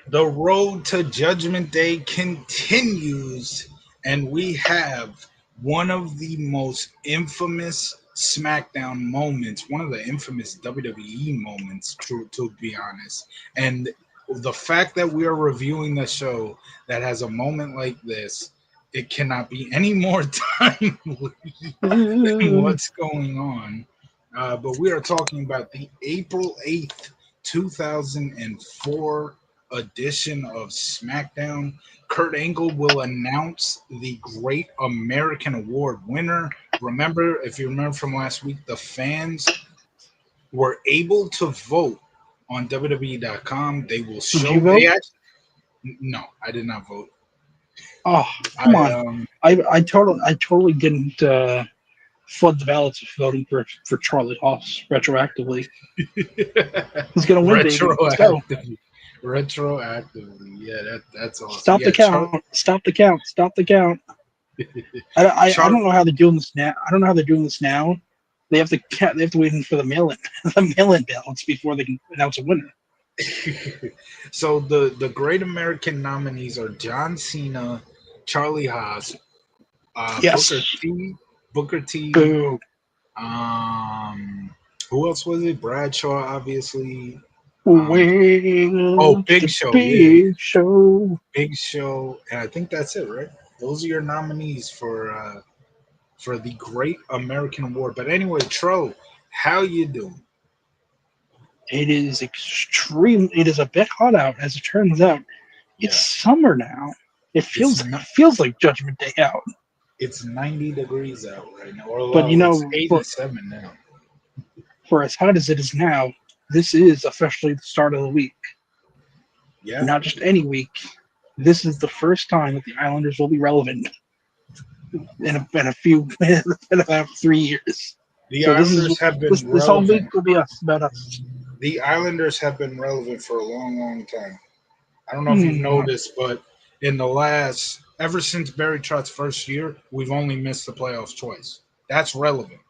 The road to Judgment Day continues, and we have one of the most infamous SmackDown moments, one of the infamous WWE moments, to be honest. And the fact that we are reviewing the show that has a moment like this, it cannot be any more timely than what's going on. But we are talking about the April 8th, 2004 edition of SmackDown. Kurt Angle will announce the Great American Award winner. Remember, if you remember from last week, the fans were able to vote on WWE.com. They will Did show. you vote? No, I did not vote. Oh, come on! I totally didn't flood the ballots with voting for Charlie Haas retroactively. He's gonna win, baby. Let's go. Retroactively, yeah, that's awesome. Stop the count. Stop the count. Stop the count. I don't know how they're doing this now. I don't know how they're doing this now. They have to wait for the mail-in ballots before they can announce a winner. So the Great American nominees are John Cena, Charlie Haas, Yes. Booker T. Boo. Who else was it? Bradshaw, obviously. Big Show. Big Show. Big Show, and I think that's it, right? Those are your nominees for the Great American Award. But anyway, Tro, how you doing? It is extreme. It is a bit hot out, as it turns out. It's summer now. It feels like Judgment Day out. It's 90 degrees out right now. Or but it's 87 now. For as hot as it is now, this is officially the start of the week. Yeah. Not just any week. This is the first time that the Islanders will be relevant in about 3 years. The Islanders have been relevant. This whole week will be about us. The Islanders have been relevant for a long, long time. I don't know if you've noticed, but in the ever since Barry Trott's first year, we've only missed the playoffs twice. That's relevant.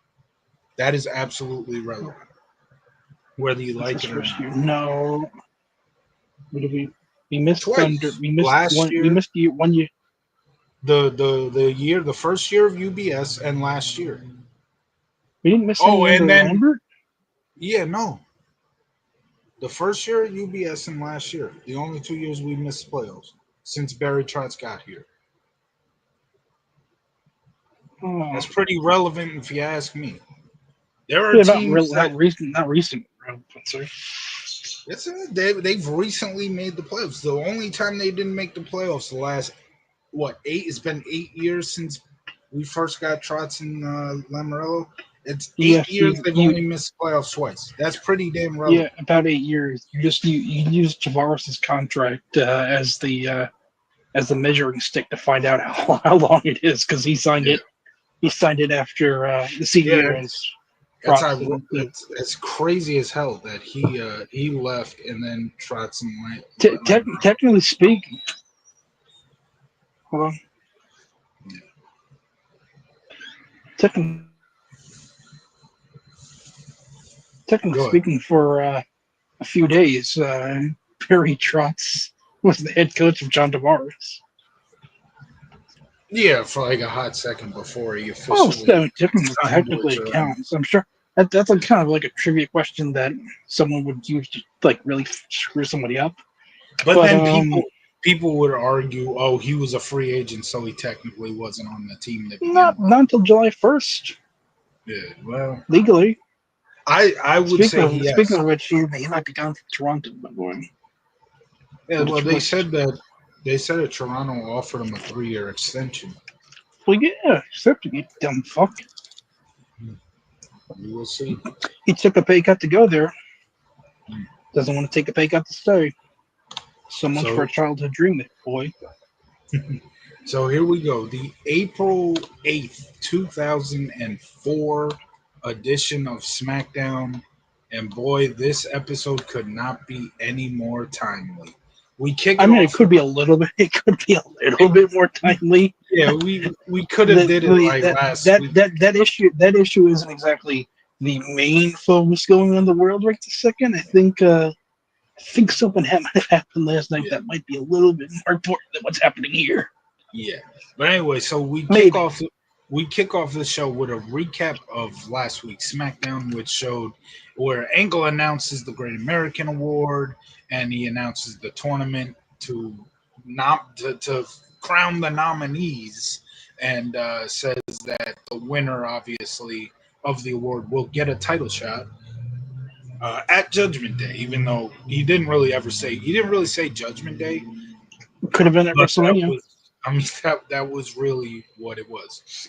That is absolutely relevant. Whether you like it or not. No. We missed twice. We missed last year. We missed 1 year. The first year of UBS and last year. We didn't miss any and then Lambert? Yeah, no. The first year at UBS and last year. The only 2 years we missed playoffs since Barry Trotz got here. That's pretty relevant if you ask me. There are teams not recent relevancy. Yes, they've recently made the playoffs. The only time they didn't make the playoffs the last it's been 8 years since we first got Trotz and Lamoriello. It's 8 years they've only missed playoffs twice. That's pretty damn relevant. Yeah, about 8 years. You used Tavares' contract as the measuring stick to find out how long it is, because he signed it. He signed it after the senior It's crazy as hell that he left and then Trotz and technically speaking. Hold on. Yeah. Technically speaking, for a few days, Barry Trotz was the head coach of John Tavares. Yeah, for like a hot second before he officially. Technically it counts. I'm sure that's kind of like a trivia question that someone would use to really screw somebody up. But then people would argue, oh, he was a free agent, so he technically wasn't on the team. Not until July 1st. Yeah, well, legally. I would say yes. Speaking of which, he might be gone from Toronto, by the way. Yeah, well, they said that Toronto offered him a 3-year extension. Well, yeah, accepting it, dumb fuck. We will see. He took a pay cut to go there. Doesn't want to take a pay cut to stay. So much for a childhood dream, boy. So here we go. The April 8th, 2004 edition of SmackDown. And boy, this episode could not be any more timely. It could be a little bit. It could be a little bit more timely. Yeah, we could have did it last week. That issue isn't exactly the main focus going on in the world right this second. I think I think something might have happened last night Yeah, that might be a little bit more important than what's happening here. yeah. But anyway, so we kick Maybe. off. We kick off the show with a recap of last week's SmackDown, which showed where Angle announces the Great American Award, and he announces the tournament to crown the nominees, and says that the winner, obviously, of the award will get a title shot at Judgment Day. Even though he didn't really say Judgment Day, Could have been at but that WrestleMania. was, I mean, that was really what it was.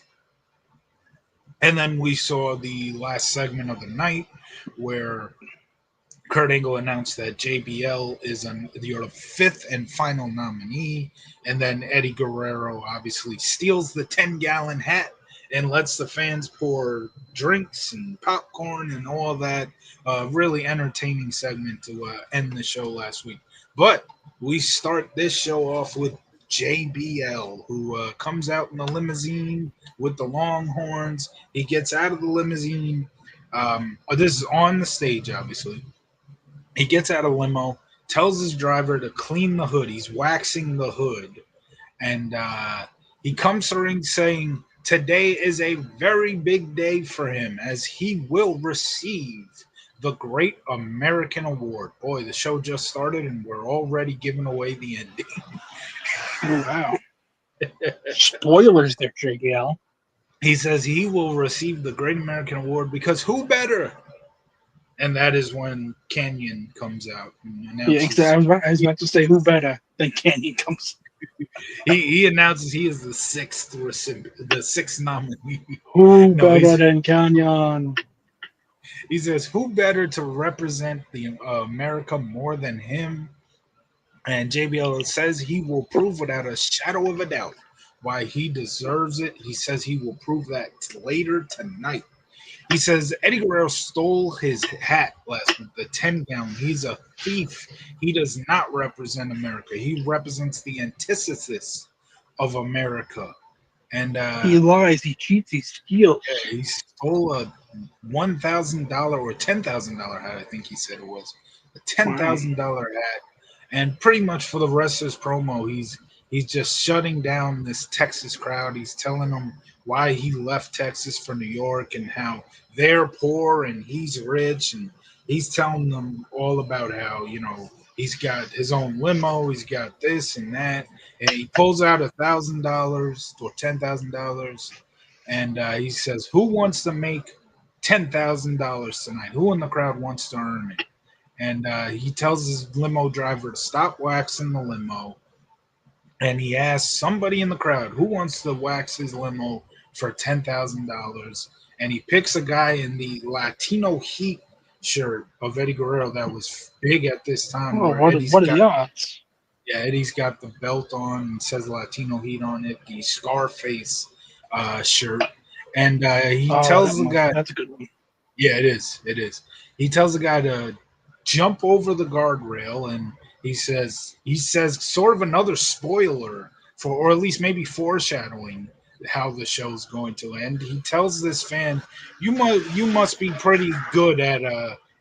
And then we saw the last segment of the night where Kurt Angle announced that JBL is your fifth and final nominee. And then Eddie Guerrero obviously steals the 10-gallon hat and lets the fans pour drinks and popcorn and all that. Really entertaining segment to end the show last week. But we start this show off with JBL, who comes out in the limousine with the long horns. He gets out of the limousine. This is on the stage, obviously. He gets out of limo, tells his driver to clean the hood. He's waxing the hood. And he comes to the ring saying today is a very big day for him as he will receive the Great American Award. Boy, the show just started and we're already giving away the ending. Oh, wow. Spoilers there, JBL. He says he will receive the Great American Award because who better? And that is when Canyon comes out and Yeah, announces. exactly. I was about to say, who better than Canyon comes? He announces he is the sixth recipient, the sixth nominee. Who No, better than Canyon? he says, "Who better to represent the America more than him?" And JBL says he will prove without a shadow of a doubt why he deserves it. He says he will prove that later tonight. He says Eddie Guerrero stole his hat last week, the 10-gallon. He's a thief. He does not represent America. He represents the antithesis of America. And He lies, he cheats, he steals. yeah, he stole a $1,000 or $10,000 hat. I think he said it was a $10,000 hat. And pretty much for the rest of his promo, he's just shutting down this Texas crowd. He's telling them why he left Texas for New York and how they're poor and he's rich, and he's telling them all about how he's got his own limo, he's got this and that, and he pulls out $1,000 or $10,000, and he says, "Who wants to make $10,000 tonight? Who in the crowd wants to earn it?" And he tells his limo driver to stop waxing the limo. And he asks somebody in the crowd who wants to wax his limo for $10,000. And he picks a guy in the Latino Heat shirt of Eddie Guerrero that was big at this time. Oh, Where what are the odds? Yeah, Eddie's got the belt on and says Latino Heat on it, the Scarface shirt. And he tells the guy, that's a good one. yeah, it is. It is. He tells the guy to jump over the guardrail, and he says sort of another spoiler for, or at least maybe foreshadowing how the show's going to end. He tells this fan, you must be pretty good at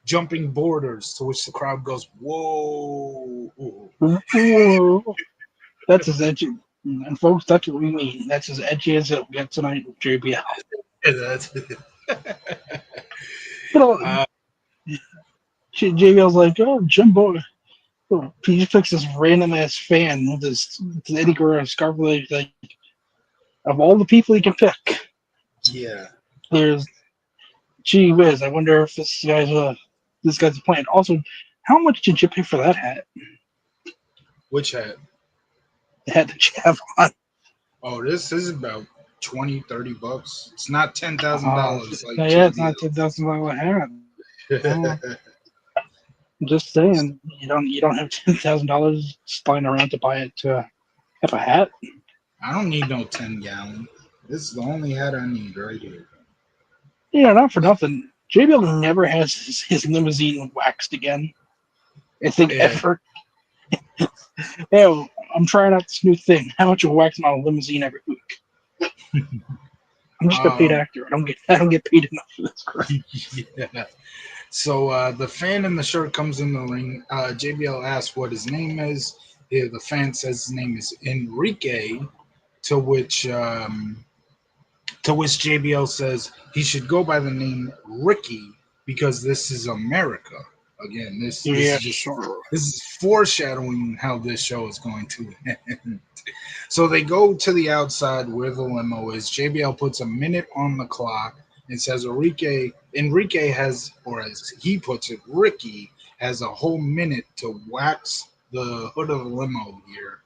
jumping borders," to which the crowd goes, "Whoa." Whoa. That's as edgy. And folks, that's what we mean. That's as edgy as it'll get tonight with JBL. But JBL's like, oh, Jimbo. He just picks this random ass fan with his Eddie Guerrero scarf. Like, of all the people he can pick, Yeah. there's gee whiz. I wonder if this guy's a plan. Also, how much did you pay for that hat? Which hat? The hat that you have on. Oh, this is about $20-$30. It's not $10,000 like yeah, it's not $10,000 hat. I'm just saying, you don't have $10,000 lying around to buy it to have a hat. I don't need no 10-gallon. This is the only hat I need right here. Yeah, not for nothing. JBL never has his limousine waxed again. I think ever. Yeah, I'm trying out this new thing. How much you wax my limousine every week? I'm just a paid actor. I don't get paid enough for this crap. Yeah. So the fan in the shirt comes in the ring. JBL asks what his name is. The fan says his name is Enrique, to which JBL says he should go by the name Ricky because this is America. Again, Yeah, sure. this is foreshadowing how this show is going to end. So they go to the outside where the limo is. JBL puts a minute on the clock and says Enrique has, or as he puts it, Ricky has a whole minute to wax the hood of the limo here,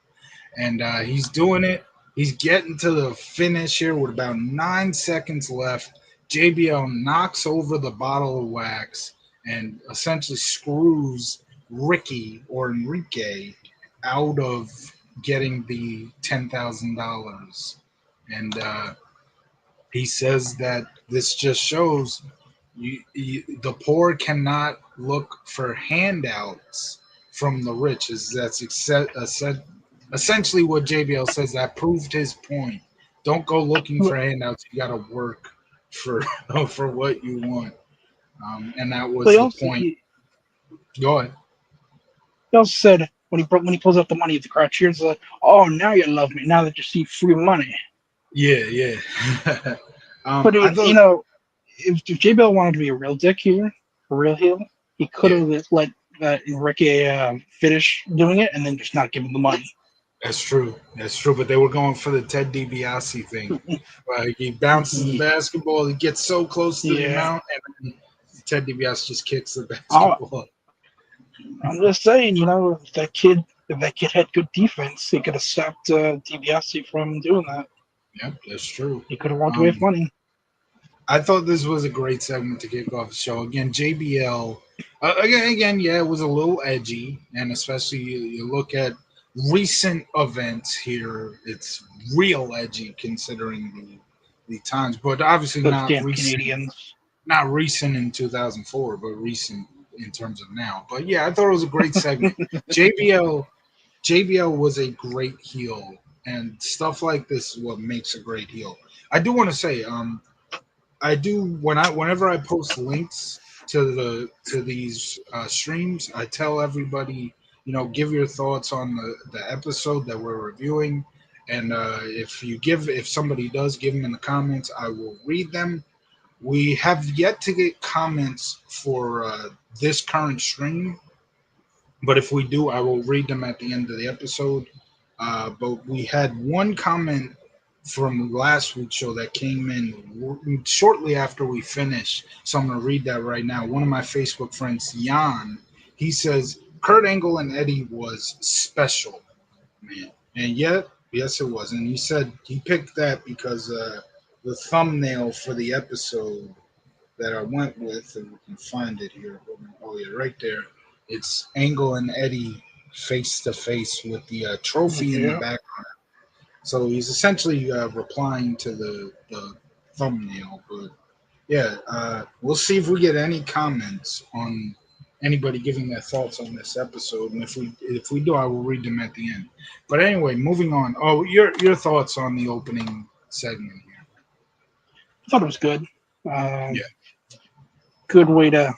and he's doing it. He's getting to the finish here with about 9 seconds left. JBL knocks over the bottle of wax and essentially screws Ricky or Enrique out of getting the $10,000. And he says that this just shows the poor cannot look for handouts from the rich. Essentially what JBL says. That proved his point. Don't go looking for handouts. You got to work for for what you want. And that was But the point. Go ahead. he also said when he pulls out the money, the crowd cheers like, "Oh, now you love me. Now that you see free money." Yeah, yeah. But I you thought, know, if JBL wanted to be a real dick here, a real heel, he could yeah, have let Enrique finish doing it and then just not give him the money. that's true. That's true. But they were going for the Ted DiBiase thing. Like he bounces the basketball, he gets so close to the Yeah, amount, and then Ted DiBiase just kicks the I, basketball. I'm just saying, if that kid had good defense, he could have stopped DiBiase from doing that. Yep, that's true. He could have walked away with Um, money. I thought this was a great segment to kick off the show. Again, JBL. Again, yeah, it was a little edgy, and especially you look at recent events here, it's real edgy considering the times, but obviously Those damn Canadians. not recent in 2004, but recent in terms of now. But yeah, I thought it was a great segment. JBL JBL was a great heel, and stuff like this is what makes a great heel. I do want to say, I do whenever I post links to these streams, I tell everybody, give your thoughts on the episode that we're reviewing, and if somebody does give them in the comments, I will read them. We have yet to get comments for this current stream, but if we do, I will read them at the end of the episode. But we had one comment from last week's show that came in shortly after we finished. So I'm going to read that right now. One of my Facebook friends, Jan, he says, Kurt Angle and Eddie was special, man. And yet, yes, it was. And he said he picked that because the thumbnail for the episode that I went with, and we can find it here. Oh, yeah, right there. It's Angle and Eddie face to face with the trophy in the Yeah. background. So he's essentially replying to the thumbnail. But yeah, we'll see if we get any comments on anybody giving their thoughts on this episode, and if we do, I will read them at the end. But anyway, moving on. Oh, your thoughts on the opening segment here? I thought it was good. Um, Yeah. Good way to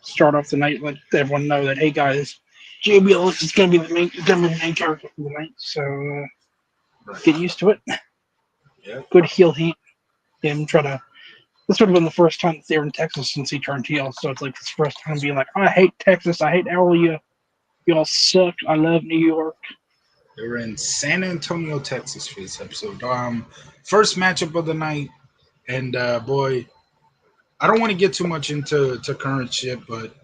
start off the night. Let everyone know that, hey guys, JBL is going to be the main character for the night. So Right. get used to it. Yeah. Good heel heat. Him try to. This would have been the first time that they were in Texas since he turned heel. So it's like his first time being like, I hate Texas. I hate all of you. You all suck. I love New York. They were in San Antonio, Texas for this episode. First matchup of the night, and boy, I don't want to get too much into current shit, but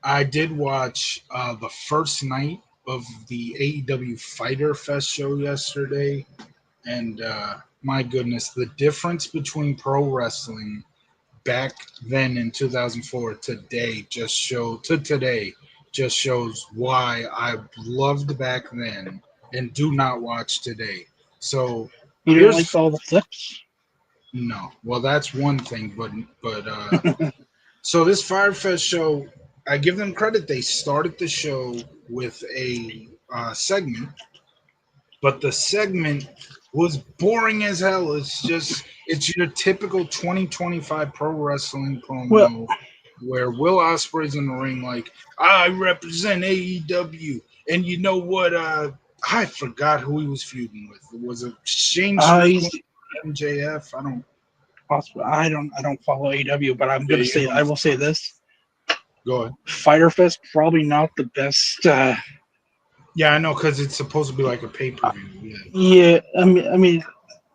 I did watch the first night of the AEW Fighter Fest show yesterday, and my goodness, the difference between pro wrestling back then in 2004 to today just shows why I loved back then and do not watch today. So You didn't like here's all the flips? no. Well, that's one thing, but so this Firefest show, I give them credit. They started the show with a segment, but the segment was boring as hell. It's your typical 2025 pro wrestling Well, promo. where Will Ospreay's in the ring like, I represent AEW, and you know what? I forgot who he was feuding with. Was it Shane Strickland, He's MJF? I don't. possible. I don't follow AEW, but I'm Yeah, gonna you say don't. I will say this: Go ahead. Fighter Fest probably not the best. Yeah, I know because it's supposed to be like a pay per view. Yeah, Yeah, I mean,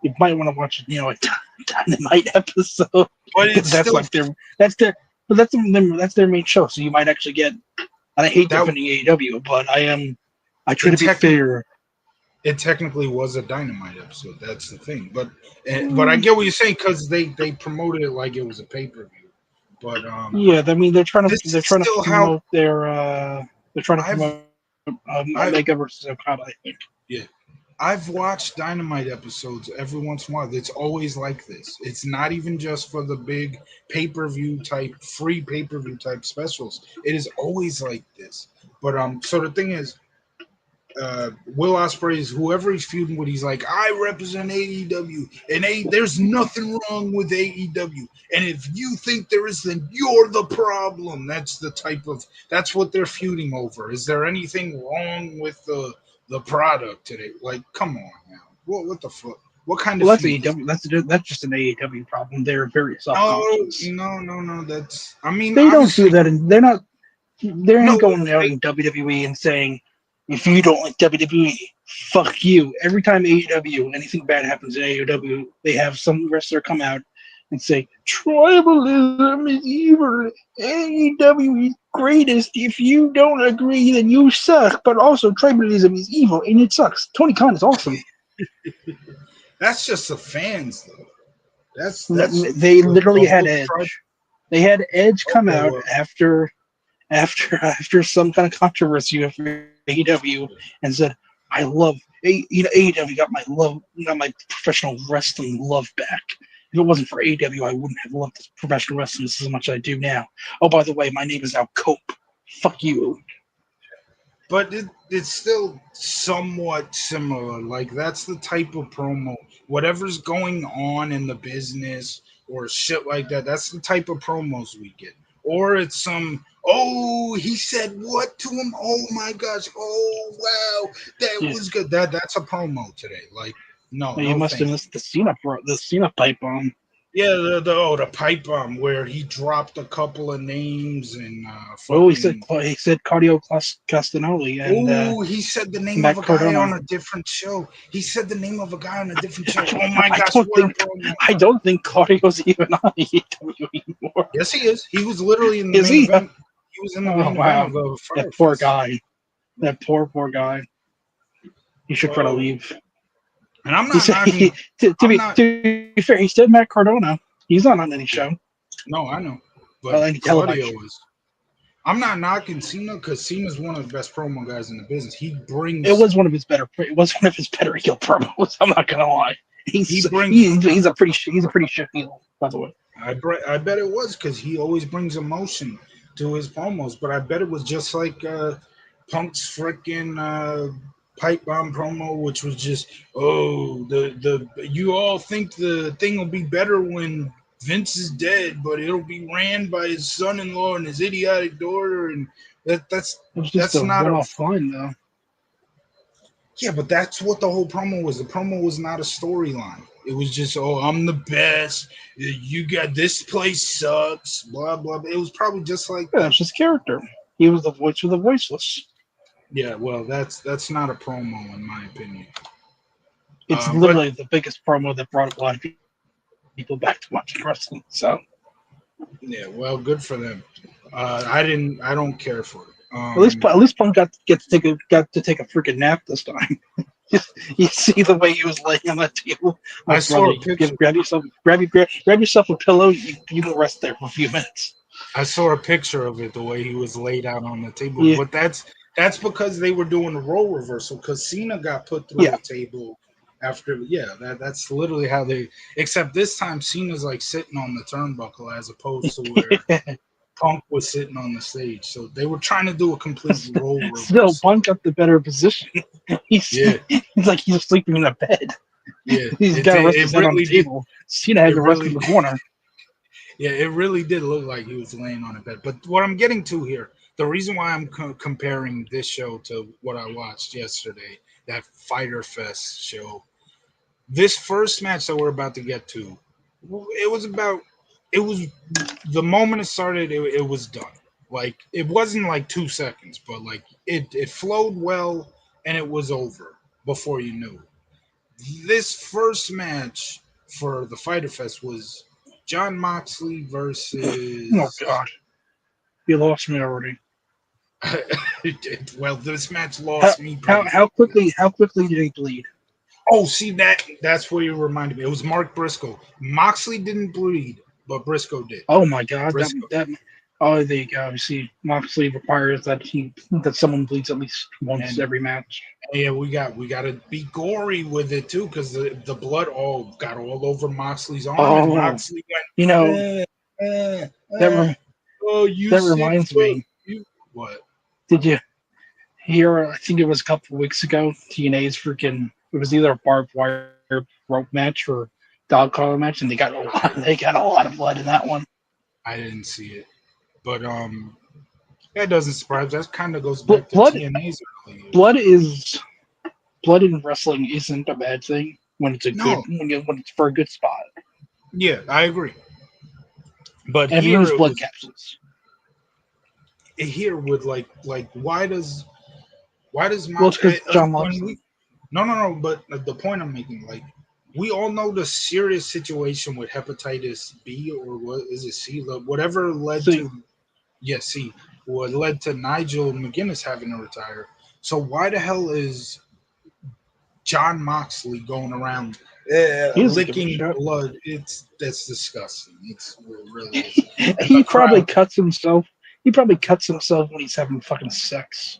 you might want to watch, a Dynamite episode but because it's still that's their, but that's their main show. So you might actually get. And I hate that. defending AEW, but I try It to be technically fair. it technically was a Dynamite episode. That's the thing. But I Mm, get what you're saying because they promoted it like it was a pay per view. But Yeah, I mean this they're is trying to still how promote their they're trying to I've promote I Omega versus Okada, I think. yeah. I've watched Dynamite episodes every once in a while. It's always like this. It's not even just for the big pay-per-view type, free pay-per-view type specials. It is always like this. But so the thing is, Will Ospreay is whoever he's feuding with. He's like, I represent AEW, and there's nothing wrong with AEW. And if you think there is, then you're the problem. That's what they're feuding over. Is there anything wrong with the product today? Like, come on now, what the fuck? What kind of Well, that's feud is? AEW. That's just an AEW problem. They're very self No, conscious. no, no, no. That's I mean, They don't do obviously, that, and they're not. They no. ain't going out in WWE and saying, if you don't like WWE, fuck you. Every time AEW, anything bad happens in AEW, they have some wrestler come out and say, tribalism is evil. AEW is greatest. If you don't agree, then you suck. But also, tribalism is evil and it sucks. Tony Khan is awesome. That's just the fans, though. That's They literally the had whole tribe. Edge. They had Edge come Okay, out well, after some kind of controversy with AEW and said, "I love AEW got my professional wrestling love back. If it wasn't for AEW, I wouldn't have loved this professional wrestling as much as I do now. Oh, by the way, my name is now Cope. Fuck you." but it's still somewhat similar. Like that's the type of promo. Whatever's going on in the business or shit like that. That's the type of promos we get. Or it's some. Oh, he said what to him? Oh my gosh! Oh wow, that Yeah, was good. That's a promo today. Like no, you no, must have thank you. missed the Cena pipe bomb. Yeah, the pipe bomb where he dropped a couple of names and Oh, fucking. he said Cardio Castagnoli and Oh, he said the name of Matt a guy Cardona. on a different show. He said the name of a guy on a different show. Oh my I gosh, don't what a think promo! I don't think Cardio's even on AEW anymore. Yes, he is. He was literally in the Is main he? event. He was in the Oh main event wow, of the that Fire poor Fest. guy. That poor guy. He should try to Oh, leave. and I'm He not said knocking. I'm not. to be fair, he said Matt Cardona. He's not on any show. No, I know, but Any Claudio television. is. I'm not knocking Cena because Cena's one of the best promo guys in the business. He It brings. was one of his better. It was one of his better heel promos. I'm not gonna lie. He brings. He's a pretty shit heel, by the way. I bet it was because he always brings emotion to his promos. But I bet it was just like Punk's freaking pipe bomb promo, which was just the you all think the thing will be better when Vince is dead, but it'll be ran by his son-in-law and his idiotic daughter, and It was just that's a not a one-off line, though. yeah, but that's what the whole promo was. The promo was not a storyline. It was just, oh, I'm the best. You got this place sucks. Blah blah. Blah. It was probably just like Yeah, that. that's his character. He was the voice of the voiceless. Yeah, well, that's not a promo in my opinion. It's But literally the biggest promo that brought a lot of people back to watching wrestling. So yeah, well, good for them. I didn't. I don't care for it. at least Punk got to take a freaking nap this time. You see the way he was laying on that table. I Like, saw brother, a picture. grab yourself a pillow. You can rest there for a few minutes. I saw a picture of it the way he was laid out on the table. Yeah, But that's because they were doing the role reversal because Cena got put through yeah. the table after that's literally how they except this time Cena's like sitting on the turnbuckle as opposed to where Punk was sitting on the stage. So they were trying to do a complete role Still, reversal. Punk got the better position. Yeah, He's like he's sleeping in a bed. yeah. He's got to rest his head on the Really did table. Cena had it to rest really in the corner. Yeah, it really did look like he was laying on a bed. But what I'm getting to here, the reason why I'm comparing this show to what I watched yesterday, that Fighter Fest show, this first match that we're about to get to, it was about, it was the moment it started, it was done. Like it wasn't like 2 seconds, but like it flowed well and it was over before you knew. This first match for the Fighter Fest was John Moxley Oh versus. God, you lost me already. Well, this match How lost me how pretty how good. quickly how quickly did he bleed? Oh, see that's what you reminded me. It was Mark Briscoe. Moxley didn't bleed, but Briscoe did. Oh my God, Briscoe. that oh there you go. You see, Moxley requires that someone bleeds at least once And every match. yeah, we got to be gory with it too, because the blood all got all over Moxley's arm, and Oh, Moxley you went, know that eh. Oh, you that sick reminds fuck. me. You what? Did you hear? I think it was a couple of weeks ago. TNA's freaking. It was either a barbed wire rope match or dog collar match, and they got a lot of blood in that one. I didn't see it, but that doesn't surprise. That kind of goes back to Blood TNA's early years. blood is blood in wrestling isn't a bad thing when it's a good No, when it's for a good spot. yeah, I agree. But And if you here use it blood was capsules, here with like why does well, Mox it's because John when loves we them. no, but the point I'm making, like, we all know the serious situation with hepatitis B, or what is it, C, whatever led See, to, yes, C, what led to Nigel McGuinness having to retire. So why the hell is John Moxley going around he doesn't give a licking shit. blood? That's disgusting. It really is. And the He probably crowd, cuts himself. He probably cuts himself when he's having fucking sex.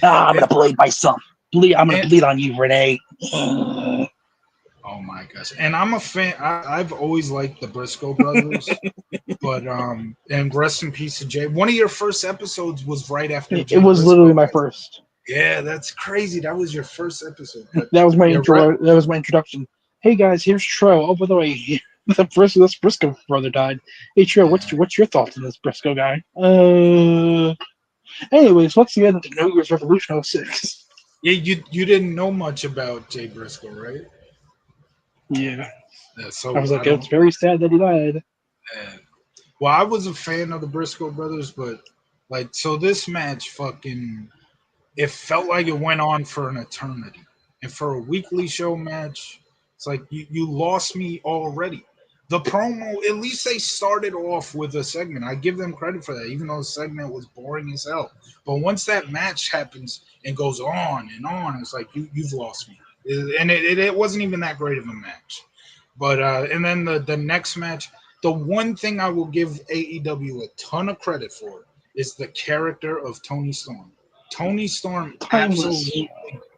Ah, I'm and, gonna bleed myself. I'm gonna and bleed on you, Renee. Oh, oh my gosh! And I'm a fan. I've always liked the Briscoe brothers, but and rest in peace to Jay. One of your first episodes was right after it Jay was literally Briscoe my passed. first. Yeah, that's crazy. That was your first episode. But That was my yeah, intro. That was my introduction. Hey guys, here's Tro. Oh, by the way, this Briscoe brother died. Hey Tro, yeah, what's your thoughts on this Briscoe guy? Anyways, let's get into New Year's Revolution '06. yeah. You didn't know much about Jay Briscoe, right? Yeah, Yeah, I so was I like, it's don't. very sad that he died. Uh, well, I was a fan of the Briscoe brothers, but like, so this match, fucking, it felt like it went on for an eternity. And for a weekly show match, it's like you lost me already. The promo, at least they started off with a segment. I give them credit for that, even though the segment was boring as hell. But once that match happens and goes on, it's like you've lost me. And it wasn't even that great of a match. But and then the next match, the one thing I will give AEW a ton of credit for is the character of Tony Storm. Tony Storm Timeless. absolutely,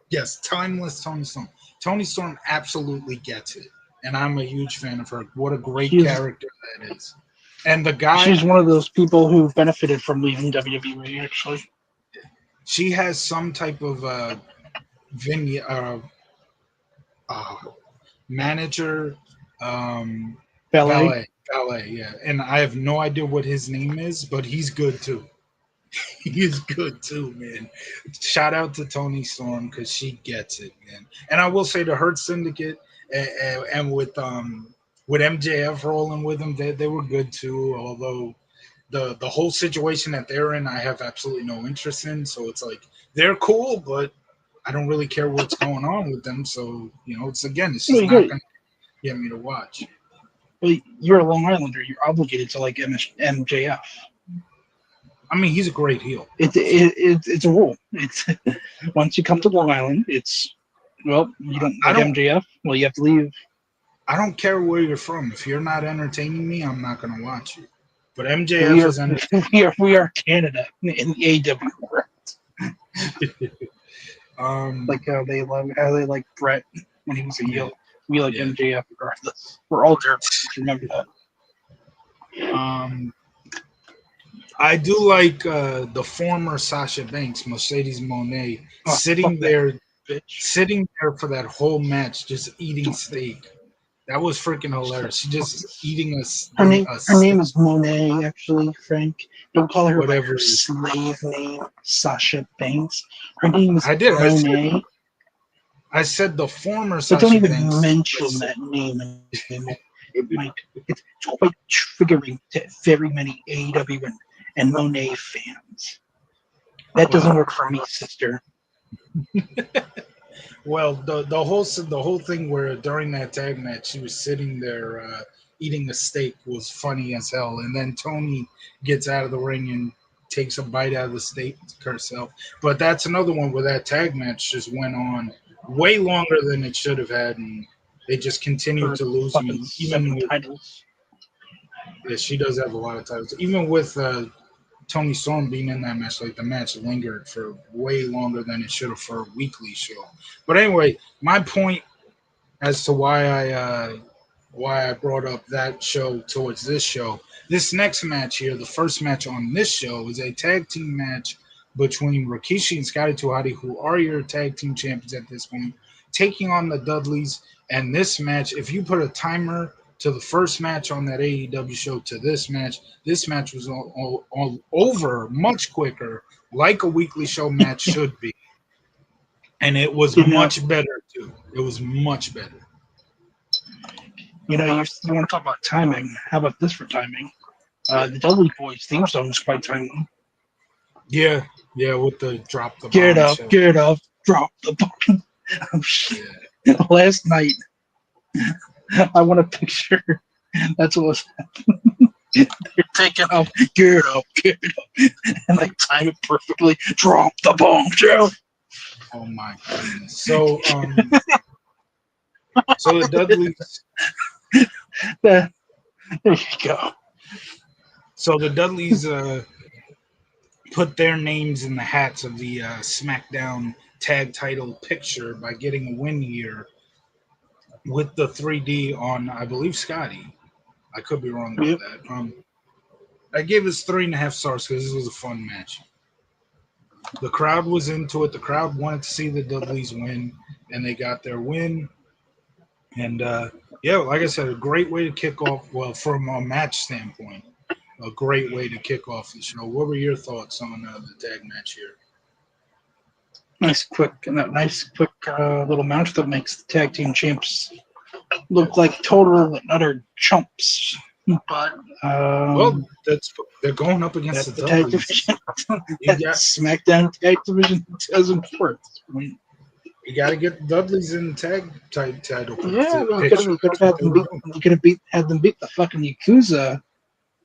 yes, timeless Tony Storm. Tony Storm absolutely gets it, and I'm a huge fan of her. What a great She's character that is. And the guy, she's one of those people who benefited from leaving WWE. Actually, she has some type of vignette, uh, manager, um, ballet. valet, yeah. And I have no idea what his name is, but he's good too. He's good too, man. Shout out to Tony Storm because she gets it, man. And I will say the Hurt Syndicate and with MJF rolling with them, they were good too. Although the whole situation that they're in, I have absolutely no interest in. So it's like they're cool, but I don't really care what's going on with them. So it's Well, just not gonna get me to watch. you're a Long Islander. You're obligated to like MJF. I mean, he's a great heel. It's a rule. It's once you come to Long Island, it's well, you don't I like don't MJF. Well, you have to leave. I don't care where you're from. If you're not entertaining me, I'm not gonna watch you. But We MJF are is entertaining. we are Canada in the AW world. um, Like how they like Brett when he was a yeah, heel. We like yeah. MJF regardless. We're all Germans. Remember that. Um, I do like the former Sasha Banks, Mercedes Monet, Oh, fuck that bitch. sitting there for that whole match, just eating steak. That was freaking hilarious. She just eating us Her name is Monet, actually, Frank. Don't call her by whatever. her slave name, Sasha Banks. Her name is I did. Monet. I said the former But don't Sasha even Banks. mention that name anymore. It's quite triggering to very many AEW and Monet fans. That doesn't work for me, sister. Well, the whole thing where during that tag match she was sitting there eating a steak was funny as hell, and then Tony gets out of the ring and takes a bite out of the steak herself. But that's another one where that tag match just went on way longer than it should have had, and they just continued For to lose. I fucking mean, even 7 with titles. yeah, she does have a lot of titles. Even with Tony Storm being in that match, like the match lingered for way longer than it should have for a weekly show. But anyway, my point as to why I brought up that show towards this show. This next match here, the first match on this show, is a tag team match between Rikishi and Scotty 2 Hotty, who are your tag team champions at this point, taking on the Dudleys. And this match, if you put a timer to the first match on that AEW show to this match was all over much quicker, like a weekly show match should be. And it was You know, much better, too. It was much better. you want to talk about timing. How about this for timing? The Dudley Boys theme song is quite timely. Yeah, with the drop the Get bomb up, show. get up, drop the bomb. Oh, shit. Yeah. Last night, I want a picture. That's what was happening. They're taking up, get up, and they time it perfectly. Drop the bombshell. Oh my goodness. So so the Dudleys There you go. so the Dudleys put their names in the hats of the SmackDown tag title picture by getting a win here with the 3D on, I believe, Scotty. I could be wrong about Yep. that. I gave this 3.5 stars because this was a fun match. The crowd was into it. The crowd wanted to see the Dudleys win, and they got their win. And yeah, like I said, a great way to kick off. Well, from a match standpoint, a great way to kick off the show. What were your thoughts on the tag match here? Nice, quick little match that makes the tag team champs look like total and utter chumps. But Well, they're going up against that's the the tag Dudleys. division. You That got SmackDown tag division doesn't work. you got to get the Dudleys in the tag title Yeah, you picture. could have had them beat the fucking Yakuza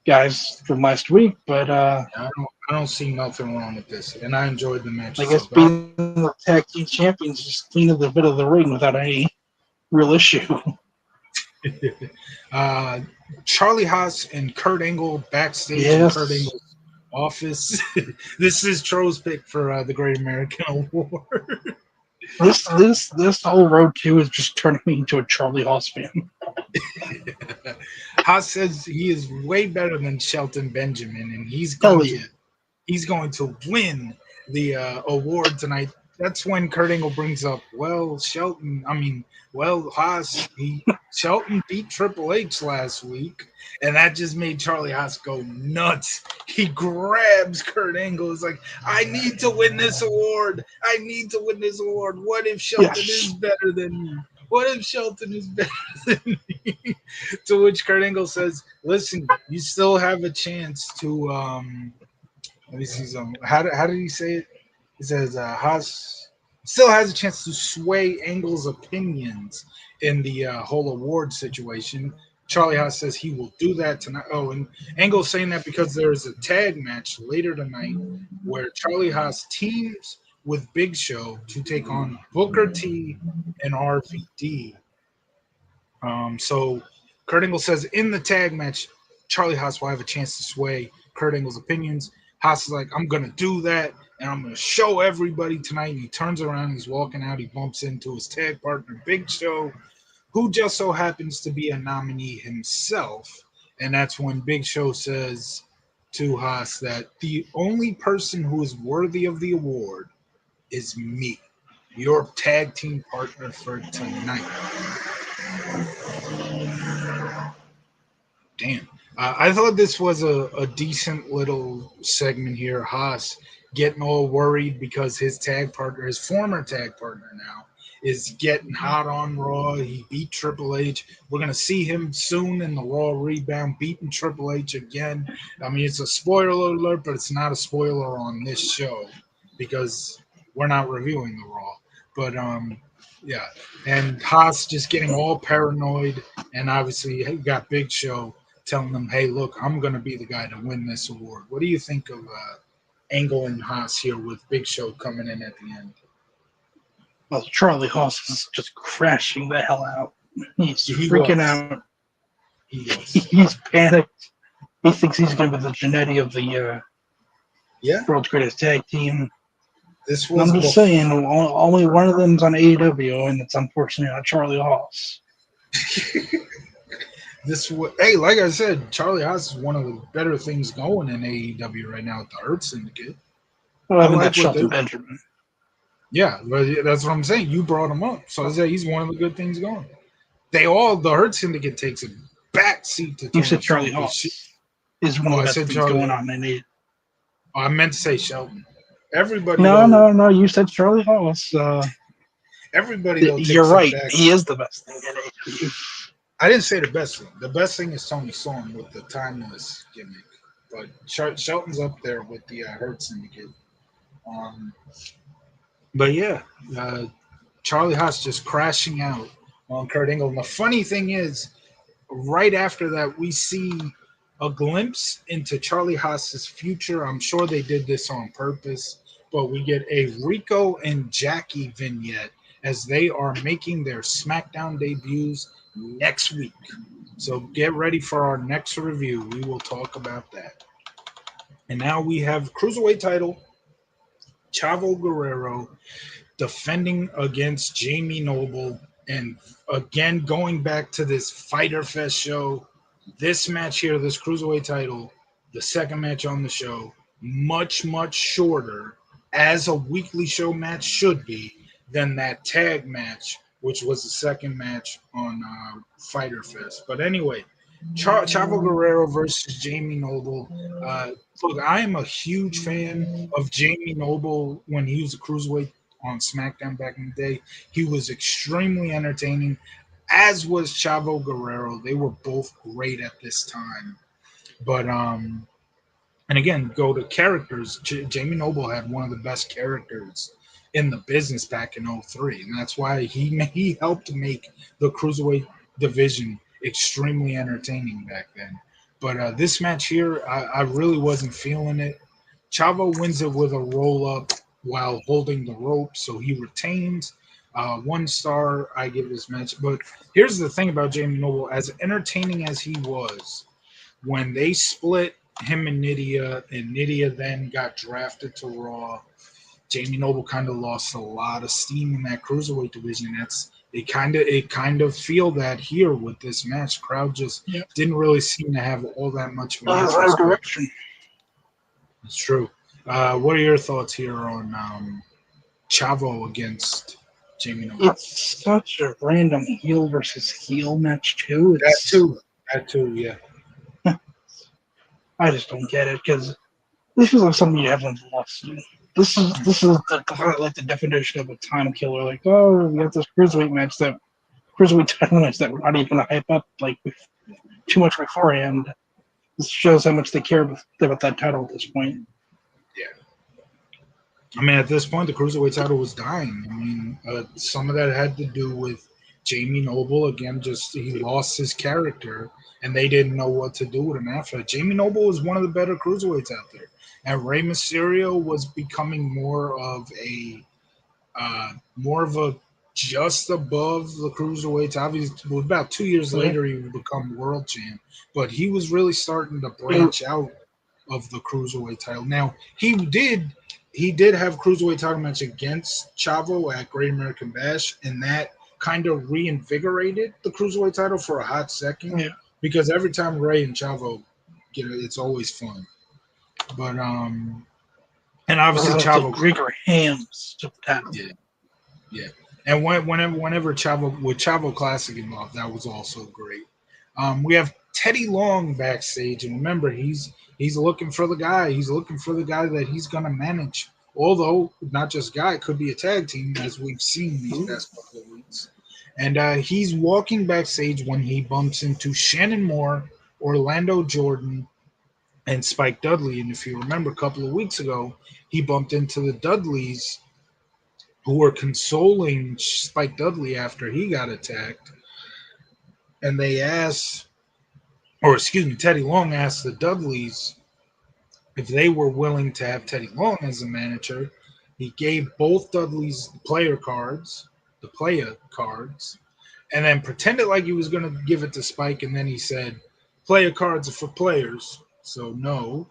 guys from last week, but I don't see nothing wrong with this, and I enjoyed the match I guess itself. being the tag team champions just cleaned a bit of the ring without any real issue. Charlie Haas and Kurt Angle backstage in Kurt Yes. Angle's office. This is Tro's pick for the Great American Award. This whole road too is just turning me into a Charlie Haas fan. Haas says he is way better than Shelton Benjamin, and he's Hell going yeah. to win the award tonight. That's when Kurt Angle brings up, Haas. Shelton beat Triple H last week, and that just made Charlie Haas go nuts. He grabs Kurt Angle. He's like, I need to win this award. I need to win this award. What if Shelton is better than me? What if Shelton is better than me? To which Kurt Angle says, listen, you still have a chance to let me see some. How did he say it? He says Haas still has a chance to sway Angle's opinions in the whole award situation. Charlie Haas says he will do that tonight. Oh, and Angle's saying that because there is a tag match later tonight where Charlie Haas teams with Big Show to take on Booker T and RVD. So Kurt Angle says in the tag match, Charlie Haas will have a chance to sway Kurt Angle's opinions. Haas is like, I'm going to do that, and I'm going to show everybody tonight. And he turns around, he's walking out, he bumps into his tag partner, Big Show, who just so happens to be a nominee himself. And that's when Big Show says to Haas that the only person who is worthy of the award is me, your tag team partner for tonight. Damn. I thought this was a decent little segment here. Haas getting all worried because his tag partner, his former tag partner now, is getting hot on Raw. He beat Triple H. We're going to see him soon in the Raw Rebound beating Triple H again. I mean, it's a spoiler alert, but it's not a spoiler on this show because we're not reviewing the Raw. But, yeah. And Haas just getting all paranoid. And obviously, you got Big Show telling them, "Hey, look, I'm going to be the guy to win this award." What do you think of Angle and Haas here with Big Show coming in at the end? Well, Charlie Haas is just crashing the hell out. He's He freaking was. out. He was. He's panicked. He thinks he's going to be the Genetti of the Yeah. world's greatest tag team. This And was. I'm just saying, only one of them's on AEW, and it's unfortunately not Charlie Haas. This was. Hey, like I said, Charlie Haas is one of the better things going in AEW right now with the Hurt Syndicate. Well, I mean, like that's what Shelton Benjamin. Yeah, but that's what I'm saying. You brought him up, so I say he's one of the good things going. The Hurt Syndicate takes a back seat to. You Tony said Charlie Storm, Haas is one of the best things going on in AEW. Oh, I meant to say Shelton. Everybody. No. You said Charlie Haas. Everybody though. You're right. He is the best thing in AEW. I didn't say the best thing. The best thing is Tony Storm with the timeless gimmick, but Shelton's up there with the Hurt Syndicate. But yeah, Charlie Haas just crashing out on Kurt Angle. And the funny thing is, right after that, we see a glimpse into Charlie Haas's future. I'm sure they did this on purpose, but we get a Rico and Jackie vignette as they are making their SmackDown debuts next week. So get ready for our next review. We will talk about that. And now we have Cruiserweight title, Chavo Guerrero defending against Jamie Noble. And again, going back to this Fighter Fest show, this match here, this Cruiserweight title, the second match on the show, much, much shorter, as a weekly show match should be, than that tag match, which was the second match on Fighter Fest. But anyway, Chavo Guerrero versus Jamie Noble. Look, I am a huge fan of Jamie Noble when he was a cruiserweight on SmackDown back in the day. He was extremely entertaining, as was Chavo Guerrero. They were both great at this time. But and again, go to characters. Jamie Noble had one of the best characters in the business back in 03, and that's why he helped make the cruiserweight division extremely entertaining back then. But this match here, I really wasn't feeling it. Chavo wins it with a roll up while holding the rope, so he retains. 1 star I give this match. But here's the thing about Jamie Noble: as entertaining as he was, when they split him and Nydia then got drafted to Raw, Jamie Noble kind of lost a lot of steam in that cruiserweight division. It kind of feel that here with this match. Crowd just didn't really seem to have all that much direction. It's true. What are your thoughts here on Chavo against Jamie Noble? It's such a random heel versus heel match too. That too, yeah. I just don't get it because this feels like something you haven't lost. This is like the definition of a time killer. Like, oh, we got this cruiserweight title match that we're not even gonna hype up like too much beforehand. This shows how much they care about that title at this point. Yeah. I mean, at this point, the cruiserweight title was dying. I mean, some of that had to do with Jamie Noble. Again, just he lost his character, and they didn't know what to do with him after. Jamie Noble was one of the better cruiserweights out there. And Rey Mysterio was becoming more of a just above the cruiserweights. Obviously, about 2 years later, he would become world champ. But he was really starting to branch out of the cruiserweight title. Now he did have cruiserweight title match against Chavo at Great American Bash, and that kind of reinvigorated the cruiserweight title for a hot second. Yeah. Because every time Rey and Chavo get it, it's always fun. But and obviously Chavo Gregor Hams took that. Yeah. And whenever Chavo with Chavo Classic involved, that was also great. We have Teddy Long backstage, and remember, he's looking for the guy. He's looking for the guy that he's gonna manage. Although not just guy, it could be a tag team, as we've seen these past couple of weeks. And he's walking backstage when he bumps into Shannon Moore, Orlando Jordan, and Spike Dudley. And if you remember, a couple of weeks ago, he bumped into the Dudleys, who were consoling Spike Dudley after he got attacked. And they asked, or excuse me, Teddy Long asked the Dudleys if they were willing to have Teddy Long as a manager. He gave both Dudleys the player cards, and then pretended like he was going to give it to Spike. And then he said, player cards are for players. So, no.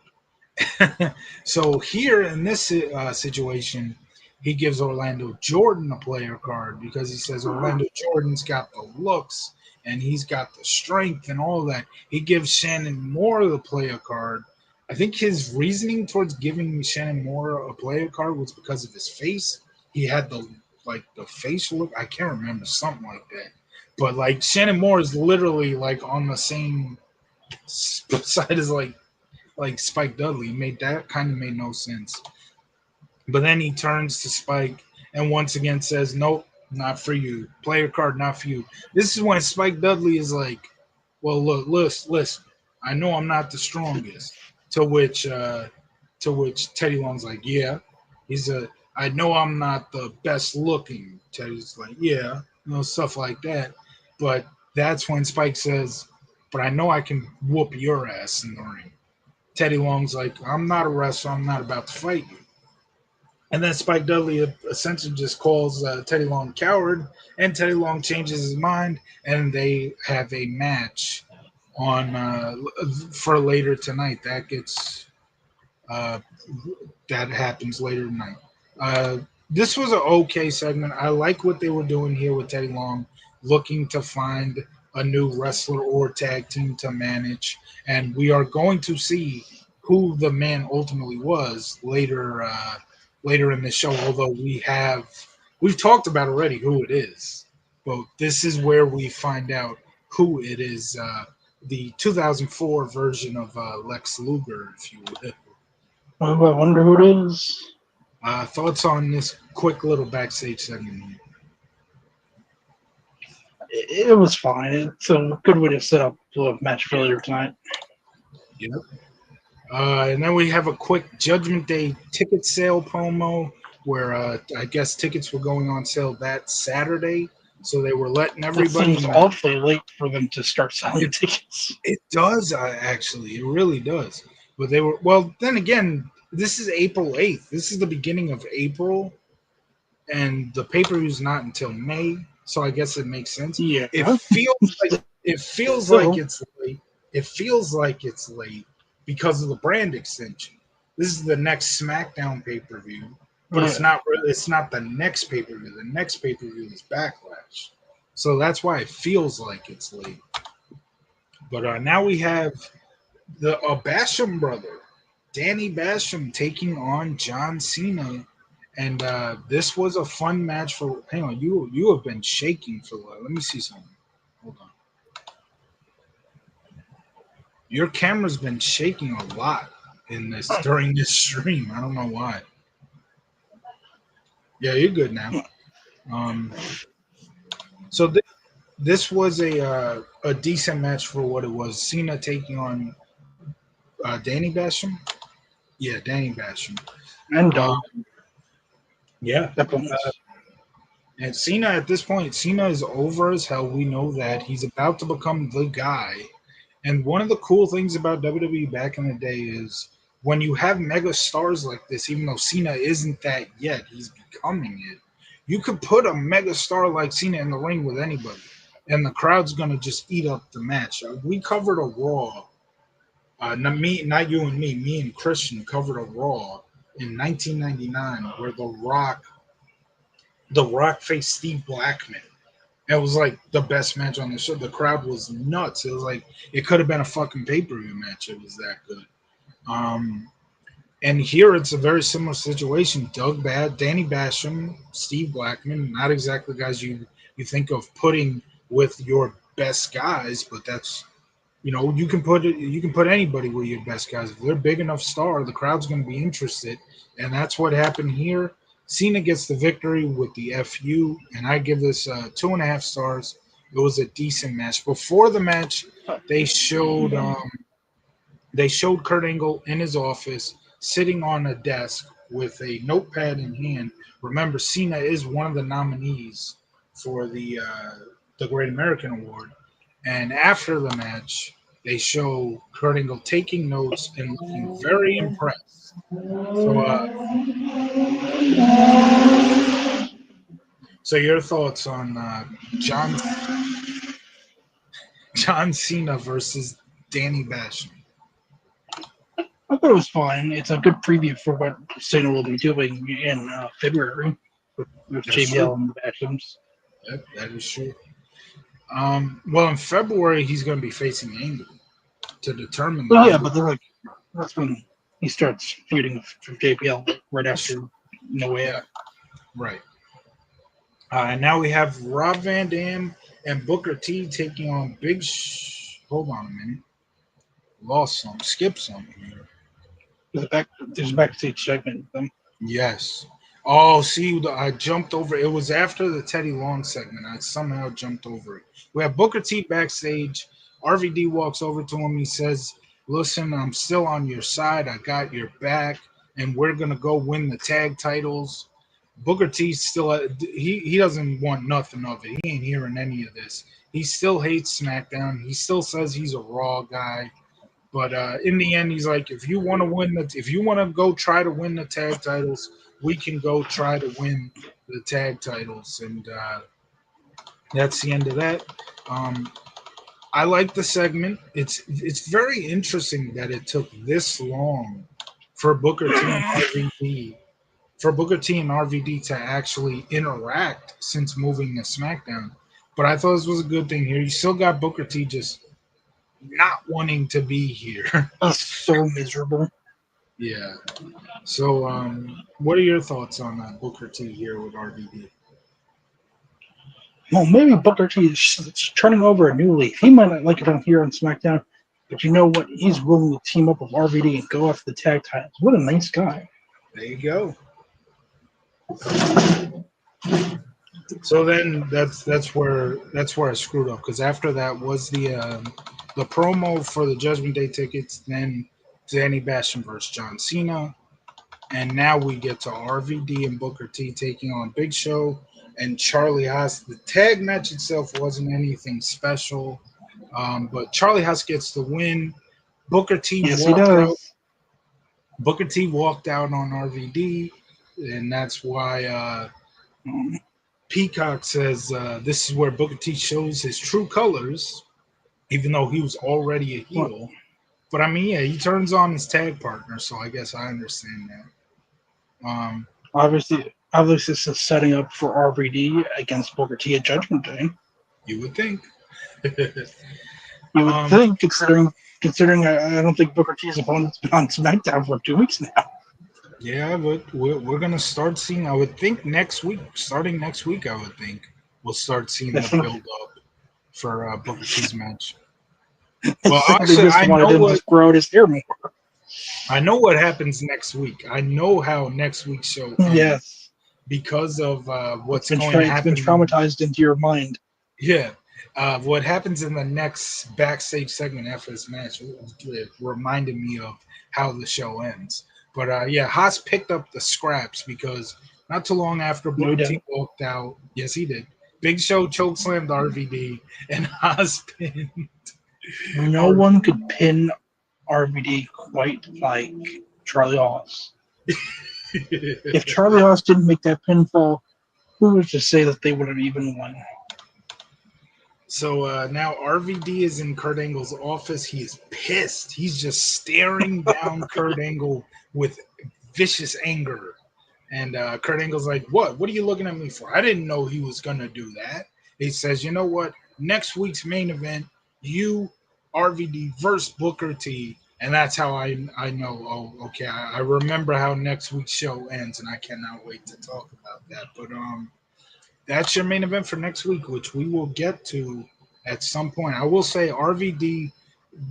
So, here in this situation, he gives Orlando Jordan a player card because he says Orlando Jordan's got the looks and he's got the strength and all that. He gives Shannon Moore the player card. I think his reasoning towards giving Shannon Moore a player card was because of his face. He had the facial look. I can't remember, something like that. But like Shannon Moore is literally like on the same side as like Spike Dudley. Made that kind of made no sense. But then he turns to Spike and once again says, "Nope, not for you. Player card, not for you." This is when Spike Dudley is like, "Well, look, listen. I know I'm not the strongest." To which Teddy Long's like, "Yeah." I know I'm not the best looking. Teddy's like, "Yeah," stuff like that. But that's when Spike says, "But I know I can whoop your ass in the ring." Teddy Long's like, "I'm not a wrestler. I'm not about to fight you." And then Spike Dudley essentially just calls Teddy Long a coward, and Teddy Long changes his mind, and they have a match on for later tonight. Uh, that happens later tonight. Uh, this was an okay segment. I like what they were doing here with Teddy Long, looking to find a new wrestler or tag team to manage, and we are going to see who the man ultimately was later in the show. Although we've talked about already who it is, but this is where we find out who it is. The 2004 version of Lex Luger, if you will. Oh, I wonder who it is. Thoughts on this quick little backstage segment? It was fine. It's a good way to set up the match for later tonight. Yep. And then we have a quick Judgment Day ticket sale promo where I guess tickets were going on sale that Saturday. So they were letting It everybody seems know. awfully late for them to start selling tickets. It does, actually. It really does. But they were, well, then again, this is April 8th. This is the beginning of April. And the pay per view is not until May. So I guess it makes sense. Yeah. It feels like it's late. It feels like it's late because of the brand extension. This is the next SmackDown pay per view, but it's not really. It's not the next pay per view. The next pay per view is Backlash, so that's why it feels like it's late. But now we have the Basham brother, Danny Basham, taking on John Cena. And this was a fun match for. Hang on, you have been shaking for a while. Let me see something. Hold on. Your camera's been shaking a lot in this during this stream. I don't know why. Yeah, you're good now. Um, so this was a decent match for what it was. Cena taking on Danny Basham. Yeah, Danny Basham. And Yeah. And Cena at this point, Cena is over as hell. We know that he's about to become the guy. And one of the cool things about WWE back in the day is when you have mega stars like this, even though Cena isn't that yet, he's becoming it. You could put a mega star like Cena in the ring with anybody, and the crowd's gonna just eat up the match. We covered a Raw, not you and me and Christian covered a Raw in 1999 where The Rock faced Steve Blackman. It was like the best match on the show. The crowd was nuts. It was like it could have been a fucking pay-per-view match. It was that good. Um, and here it's a very similar situation. Danny Basham, Steve Blackman, not exactly guys you think of putting with your best guys, but You can put anybody with your best guys. If they're big enough star, the crowd's going to be interested, and that's what happened here. Cena gets the victory with the FU, and I give this 2.5 stars. It was a decent match. Before the match, they showed Kurt Angle in his office sitting on a desk with a notepad in hand. Remember, Cena is one of the nominees for the Great American Award. And after the match, they show Kurt Angle taking notes and looking very impressed. So, so your thoughts on John Cena versus Danny Basham? I thought it was fine. It's a good preview for what Cena will be doing in February with That's JBL true. and the Bashams. That is true. Well, in February he's going to be facing Angle to determine the Well, yeah, number. but they're like that's when he starts feuding for JBL right after No Way Yeah, Out. right. And now we have Rob Van Dam and Booker T taking on Hold on a minute. Lost some. Skip some here. There's a backstage segment with them. Yes. Oh, see, I jumped over. It was after the Teddy Long segment. I somehow jumped over it. We have Booker T backstage. RVD walks over to him. He says, "Listen, I'm still on your side. I got your back, and we're gonna go win the tag titles." Booker T still he doesn't want nothing of it. He ain't hearing any of this. He still hates SmackDown. He still says he's a Raw guy. But in the end, he's like, if you want to go try to win the tag titles, we can go try to win the tag titles, and that's the end of that. Um, I like the segment. It's very interesting that it took this long for Booker T and RVD to actually interact since moving to SmackDown. But I thought this was a good thing here. You still got Booker T just not wanting to be here. He's so miserable. Yeah. So, what are your thoughts on Booker T here with RVD? Well, maybe Booker T is turning over a new leaf. He might not like it on here on SmackDown, but you know what? He's willing to team up with RVD and go after the tag titles. What a nice guy. There you go. So then that's where I screwed up because after that was the promo for the Judgment Day tickets, then Danny Basham versus John Cena, and now we get to RVD and Booker T taking on Big Show and Charlie Haas. The tag match itself wasn't anything special, but Charlie Haas gets the win. Booker T Yes, he walked out. does. Booker T walked out on RVD, and that's why Peacock says this is where Booker T shows his true colors, even though he was already a Well, heel. But I mean, yeah, he turns on his tag partner, so I guess I understand that. obviously, this is setting up for RVD against Booker T at Judgment Day. You would think. You would think, considering I don't think Booker T's opponent's been on SmackDown for 2 weeks now. Yeah, but we're gonna start seeing. I would think next week, starting next week, I would think we'll start seeing the build up for Booker T's match. Well, They actually, just wanted him to grow out his hair more. I know what happens next week. I know how next week's show ends Yes, because of what's it's going to happen. been traumatized into your mind. Yeah. What happens in the next backstage segment after this match reminded me of how the show ends. But yeah, Haas picked up the scraps because not too long after No, he Booker T didn't. walked out, yes, he did. Big Show chokeslammed RVD and Haas pinned. No one could pin RVD quite like Charlie Haas. If Charlie Haas didn't make that pinfall, who was to say that they would have even won? So now RVD is in Kurt Angle's office. He is pissed. He's just staring down Kurt Angle with vicious anger. And Kurt Angle's like, "What? What are you looking at me for? I didn't know he was gonna do that." He says, "You know what? Next week's main event, you RVD versus Booker T." And that's how I know. Oh, okay. I remember how next week's show ends, and I cannot wait to talk about that. But that's your main event for next week, which we will get to at some point. I will say RVD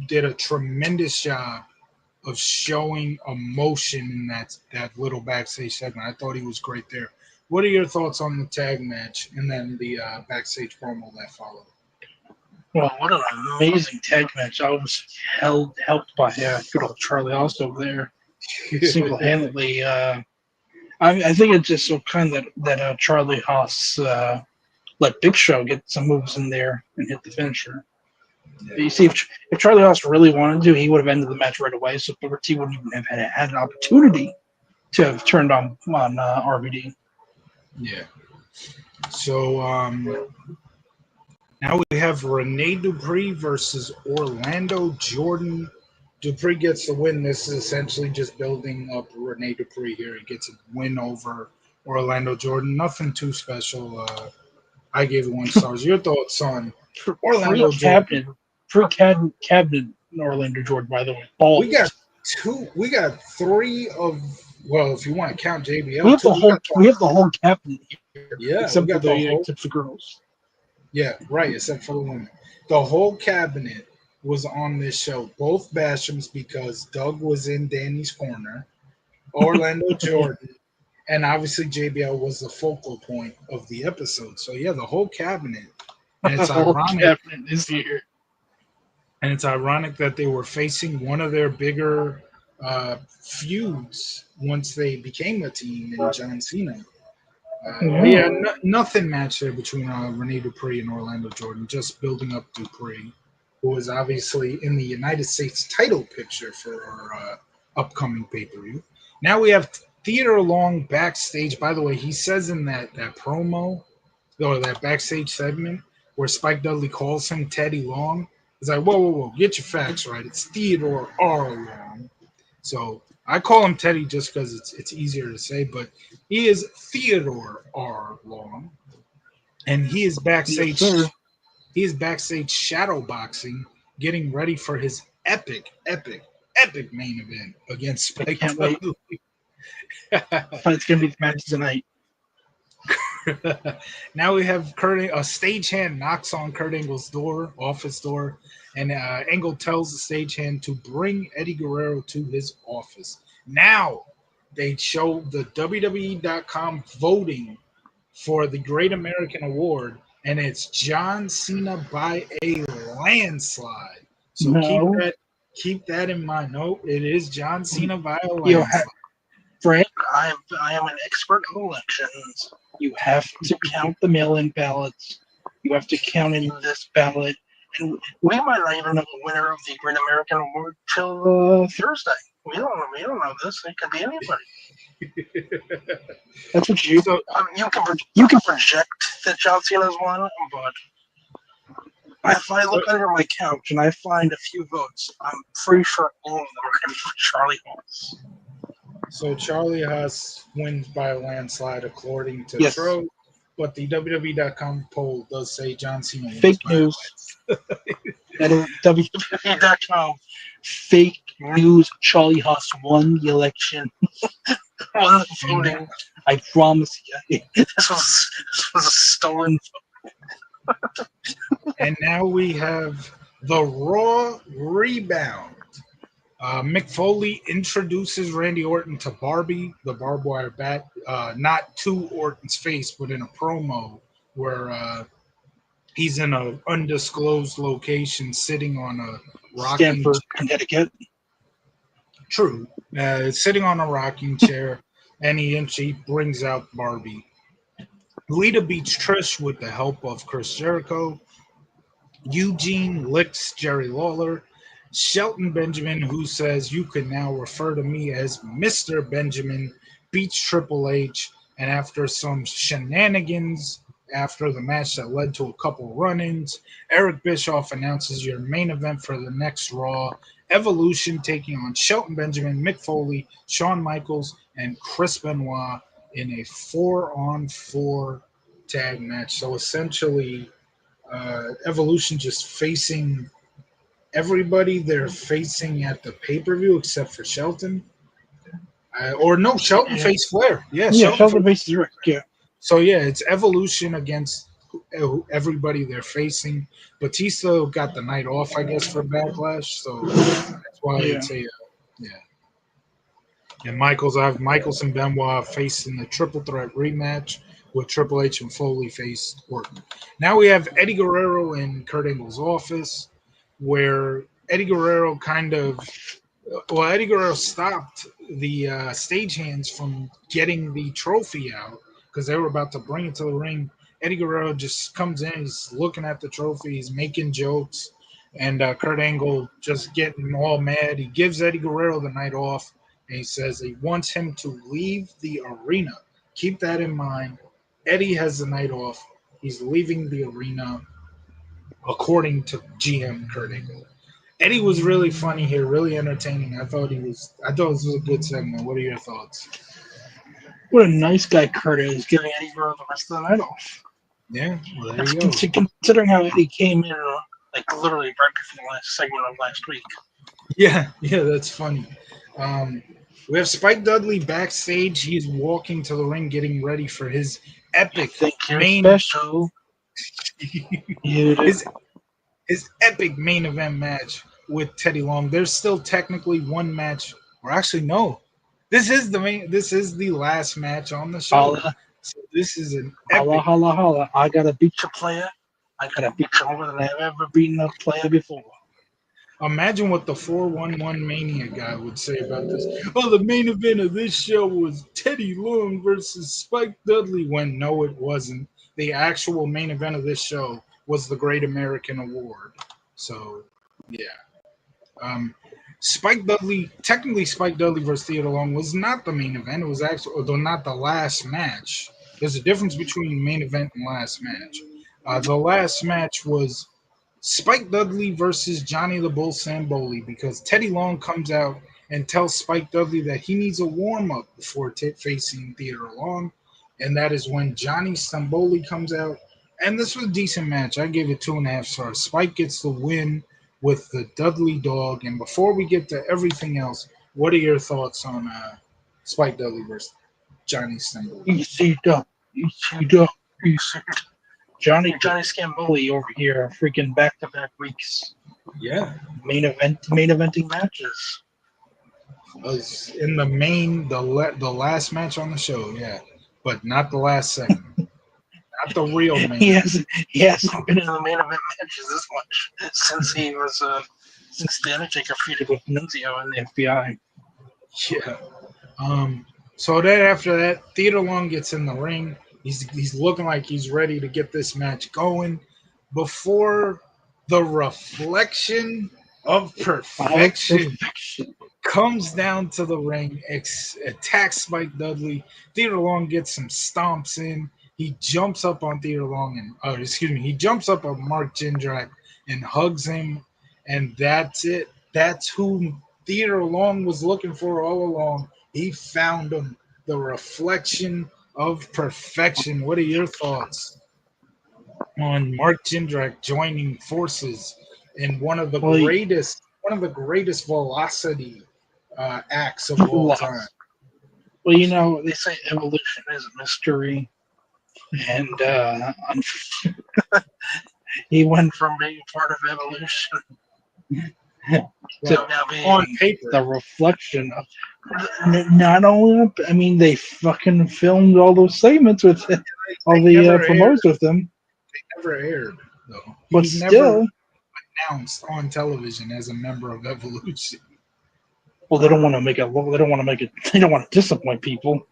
did a tremendous job of showing emotion in that little backstage segment. I thought he was great there. What are your thoughts on the tag match and then the backstage promo that followed? Well, what an amazing tag match! I was helped by good old Charlie also there, single handedly. I think it's just so kind that Charlie Haas let Big Show get some moves in there and hit the finisher. You see, if Charlie Haas really wanted to, he would have ended the match right away. So Booker T wouldn't even have had an opportunity to have turned on RVD. Yeah. So now we have Rene Dupree versus Orlando Jordan. Dupree gets the win. This is essentially just building up Rene Dupree here. He gets a win over Orlando Jordan. Nothing too special. I gave it 1 star. Your thoughts on Free Orlando cabinet, Jordan? free cabinet Orlando Jordan, by the way. We got Balls. two. We got three of. Well, if you want to count We JBL have too, the whole cabinet here, yeah, we except for got the the whole. except for girls. Yeah, right. Except for the women, the whole cabinet was on this show. Both Bashams because Doug was in Danny's corner. Orlando Jordan, and obviously JBL was the focal point of the episode. So yeah, the whole cabinet, and The it's whole ironic. cabinet is here. And it's ironic that they were facing one of their bigger feuds once they became a team in John Cena. But Yeah. yeah, nothing matched there between Rene Dupree and Orlando Jordan. Just building up Dupree, who is obviously in the United States title picture for our upcoming pay per view. Now we have Theater Long backstage. By the way, he says in that promo or that backstage segment where Spike Dudley calls him Teddy Long. He's like, whoa, whoa, whoa, get your facts right. It's Theodore R. Long. So I call him Teddy just because it's easier to say, but he is Theodore R. Long, and he is Yes, sir. backstage. He is backstage shadow boxing, getting ready for his epic main event against I Spike can't wait. Dudley. It's gonna be the match tonight. Now we have a stagehand knocks on Kurt Angle's office door, and Angle tells the stagehand to bring Eddie Guerrero to his office. Now they show the WWE.com voting for the Great American Award, and it's John Cena by a landslide. So No, keep that in mind. No, it is John Cena by a you landslide. Frank. I am an expert on elections. You have to count the mail-in ballots. You have to count in this ballot, and we might not even know the winner of the Great American Award till Thursday. We don't know. We don't know this. It could be anybody. That's what you. So I mean, you can project that John Cena's won, but if I look under my couch and I find a few votes, I'm pretty sure all of them are going to be for Charlie Haas. So Charlie Haas wins by a landslide according to Yes. Tro, but the WWE.com poll does say John Cena wins Fake by news. That is WWE.com. Fake news. Charlie Haas won the election. Won the voting. I promise you. This was a stolen vote. And now we have the Raw Rebound. Mick Foley introduces Randy Orton to Barbie, the barbed wire bat, not to Orton's face, but in a promo where he's in an undisclosed location sitting on a rocking Stanford, Connecticut. True. Sitting on a rocking chair, and she brings out Barbie. Lita beats Trish with the help of Chris Jericho. Eugene licks Jerry Lawler. Shelton Benjamin, who says you can now refer to me as Mr. Benjamin, beats Triple H. And after some shenanigans after the match that led to a couple run-ins, Eric Bischoff announces your main event for the next Raw. Evolution taking on Shelton Benjamin, Mick Foley, Shawn Michaels, and Chris Benoit in a 4-on-4 tag match. So essentially, Evolution just facing everybody they're facing at the pay-per-view except for Shelton. Shelton faced Flair. Yeah, Shelton faces Rick. Yeah. So yeah, it's Evolution against everybody they're facing. Batista got the night off, I guess, for Backlash, so that's why Yeah. it's a yeah. And I have Michaels and Benoit facing the triple threat rematch with Triple H and Foley faced Orton. Now we have Eddie Guerrero in Kurt Angle's office, where Eddie Guerrero Eddie Guerrero stopped the stagehands from getting the trophy out because they were about to bring it to the ring. Eddie Guerrero just comes in, he's looking at the trophy, he's making jokes, and Kurt Angle just getting all mad. He gives Eddie Guerrero the night off, and he says he wants him to leave the arena. Keep that in mind. Eddie has the night off. He's leaving the arena, according to GM Kurt Angle. Eddie was really funny here, really entertaining. I thought this was a good segment. What are your thoughts? What a nice guy Kurt is, giving Eddie Guerrero the rest of the night off. Yeah, well, there you go. Considering how Eddie came in, like literally right before the last segment of last week. Yeah, that's funny. We have Spike Dudley backstage. He's walking to the ring, getting ready for his epic main special. his epic main event match with Teddy Long. There's still technically one match, or actually no. This is the last match on the show. Holla. So this is an epic. Holla, holla, holla. I gotta beat your player. I gotta beat you more than I've ever beaten a player before. Imagine what the 411 Mania guy would say about this. Oh, the main event of this show was Teddy Long versus Spike Dudley. When no, it wasn't. The actual main event of this show was the Great American Award. So, yeah. Spike Dudley versus Theodore Long was not the main event. It was actually, although not the last match. There's a difference between main event and last match. The last match was Spike Dudley versus Johnny the Bull Samboli, because Teddy Long comes out and tells Spike Dudley that he needs a warm-up before facing Theodore Long, and that is when Johnny Stamboli comes out. And this was a decent match. I gave it 2.5 stars. Spike gets the win with the Dudley Dog. And before we get to everything else, what are your thoughts on Spike Dudley versus Johnny Stamboli? Easy dub. Johnny Scamboli over here, freaking back-to-back weeks. Yeah. Main eventing matches. Was in the last match on the show, yeah, but not the last segment. Not the real main. He hasn't been in the main event matches this much since he was since the Undertaker feuded with Nunzio and the FBI. Yeah. So then after that, Theodore Long gets in the ring. He's looking like he's ready to get this match going before the reflection of perfection comes down to the ring, attacks Spike Dudley. Theodore Long gets some stomps in. He jumps up on Theodore Long he jumps up on Mark Jindrak and hugs him, and that's it. That's who Theodore Long was looking for all along. He found him. The reflection of perfection. What are your thoughts on Mark Jindrak joining forces in one of the greatest velocity acts of all time? Well, you know, they say evolution is a mystery, and he went from being part of evolution to now being on paper the reflection of. Not only, I mean, they fucking filmed all those segments with it, all the promos with them. They never aired though. But He's still never announced on television as a member of Evolution. Well, they don't want to make it. They don't want to make it. They don't want to disappoint people.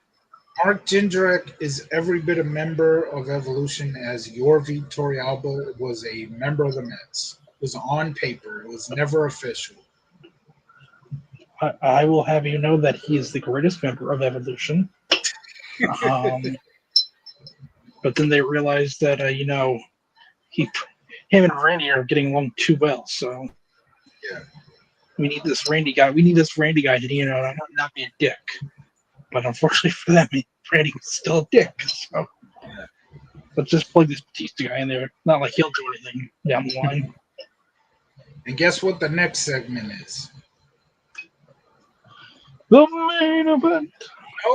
Mark Jindrak is every bit a member of Evolution as Yorvi Torrealba was a member of the Mets. It was on paper. It was never official. I will have you know that he is the greatest member of Evolution. But then they realized that him and Randy are getting along too well. So yeah, we need this Randy guy. We need this Randy guy to not be a dick. But unfortunately for them, Randy was still a dick. So let's just plug this Batista guy in there. Not like he'll do anything down the line. And guess what the next segment is? The main event.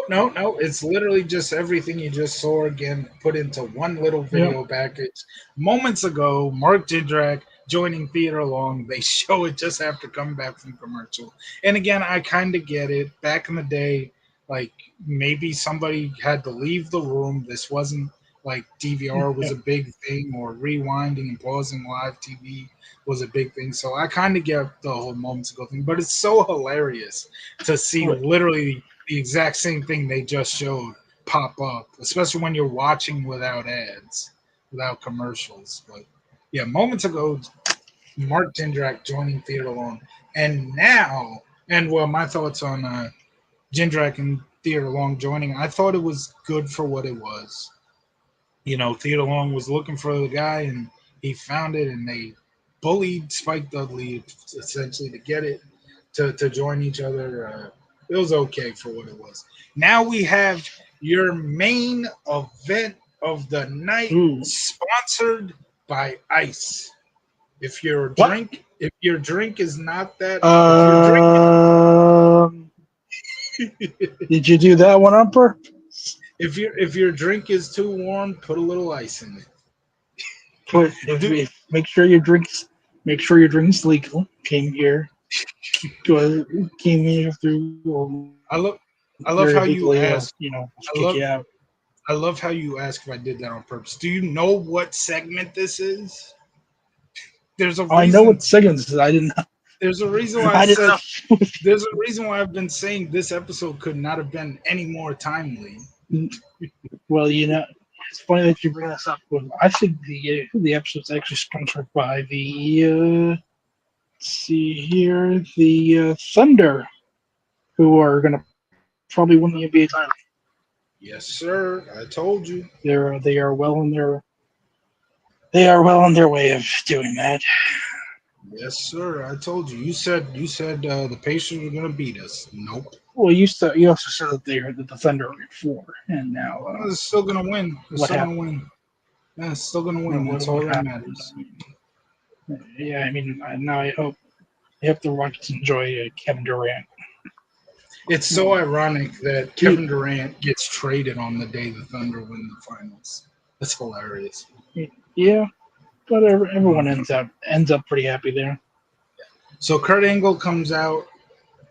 No. It's literally just everything you just saw again put into one little Yeah. video package. Moments ago, Mark Jindrak joining Theater Long. They show it just after coming back from commercial. And again, I kind of get it. Back in the day, like maybe somebody had to leave the room. This wasn't like DVR was Yeah. a big thing, or rewinding and pausing live TV was a big thing. So I kind of get the whole moments ago thing, but it's so hilarious to see Right. literally the exact same thing they just showed pop up, especially when you're watching without ads, without commercials. But yeah, moments ago, Mark Jindrak joining Theater Alone, and now, and well, my thoughts on Jindrak and Theater Alone joining. I thought it was good for what it was. You know, Theater Long was looking for the guy, and he found it, and they bullied Spike Dudley essentially to get it to join each other. It was okay for what it was. Now we have your main event of the night, Ooh. sponsored by Ice. What? If your drink is not that, if your drink, Um. Did you do that one on purpose? if your drink is too warm, put a little ice in it. Put Dude, make sure your drink's legal. Came here through I love I very love how you legally, or ask. I kick love you out. I love how you ask if I did that on purpose. Do you know what segment this is? There's a I know reason. what seconds is. I didn't. There's a reason why I I didn't said. know. There's a reason why I've been saying this episode could not have been any more timely. Well, it's funny that you bring this up. Well, I think the episode's actually sponsored by the let's see here, the Thunder, who are going to probably win the NBA title. Yes, sir. I told you. They are well in their way of doing that. Yes, sir. I told you. You said the Pacers were gonna beat us. Nope. Well, you also said that the Thunder are at 4, and now They're still gonna win. They're what still gonna happened? win. Yeah, it's still gonna What, win. what, That's what all that happened? matters. Yeah, I mean, now I hope the Rockets enjoy Kevin Durant. It's so Um, ironic that he, Kevin Durant gets traded on the day the Thunder win the finals. That's hilarious. yeah, but everyone Um, ends up pretty happy there. so Kurt Angle comes out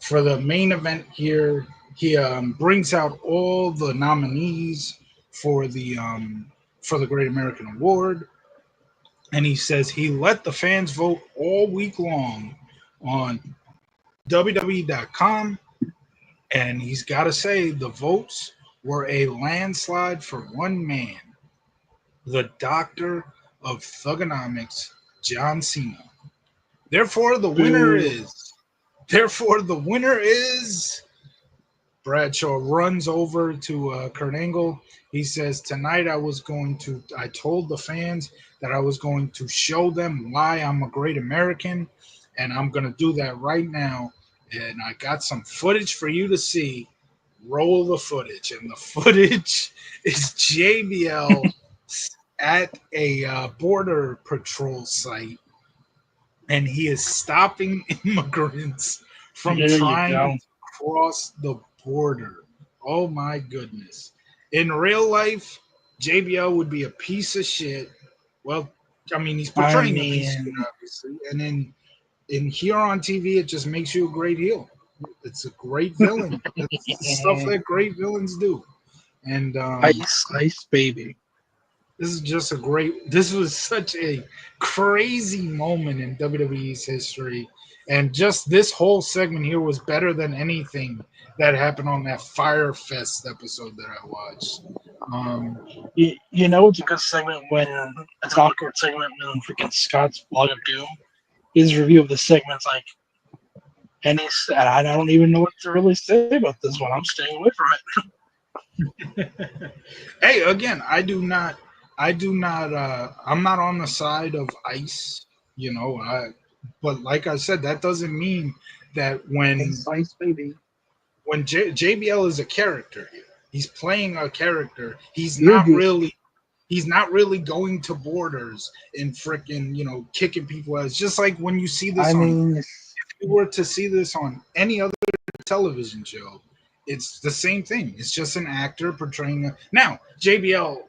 for the main event here. He brings out all the nominees for the Great American Award, and he says he let the fans vote all week long on WWE.com, and he's got to say the votes were a landslide for one man, the Doctor of Thugonomics, John Cena. Therefore, the winner Boo. is. Therefore, the winner is. Bradshaw runs over to Kurt Angle. He says, "Tonight I told the fans that I was going to show them why I'm a great American, and I'm going to do that right now. And I got some footage for you to see. Roll the footage." And the footage is JBL at a border patrol site, and he is stopping immigrants from There you trying go. to cross the border. Oh my goodness. In real life, JBL would be a piece of shit. Well, I mean, he's I portraying a piece of shit, mean, obviously. And then in here on TV, it just makes you a great heel. It's a great villain. It's the stuff that great villains do. And ice baby. this is just a great. This was such a crazy moment in WWE's history, and just this whole segment here was better than anything that happened on that Fire Fest episode that I watched. Um, You know it's a good segment when it's an awkward segment when freaking Scott's Blog of Doom, his review of the segment's like, and he said, I don't even know what to really say about this one. I'm staying away from it. hey, again, I'm not on the side of Ice. You know, but like I said, that doesn't mean that Ice baby. when JBL is a character here. He's playing a character. You're good. He's not really going to borders and freaking, kicking people out. It's just like when you see I this on mean, if you were to see this on any other television show, It's the same thing. It's just an actor portraying a. Now, JBL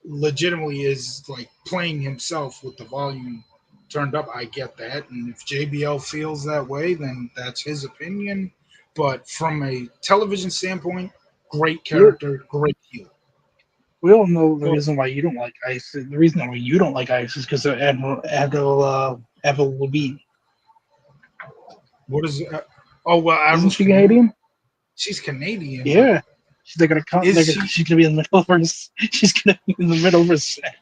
legitimately is like playing himself with the volume turned up. I get that. And if JBL feels that way, then that's his opinion. But from a television standpoint, great You, character, great heel. we all know the Go. reason why you don't like Ice. The reason why you don't like Ice is because of Avril Lavigne. What is oh, well, Isn't Avril she Canadian. Canadian? She's Canadian, but Yeah. They're gonna come. is she? She's gonna be in the middle of her. She's gonna be in the middle of her set,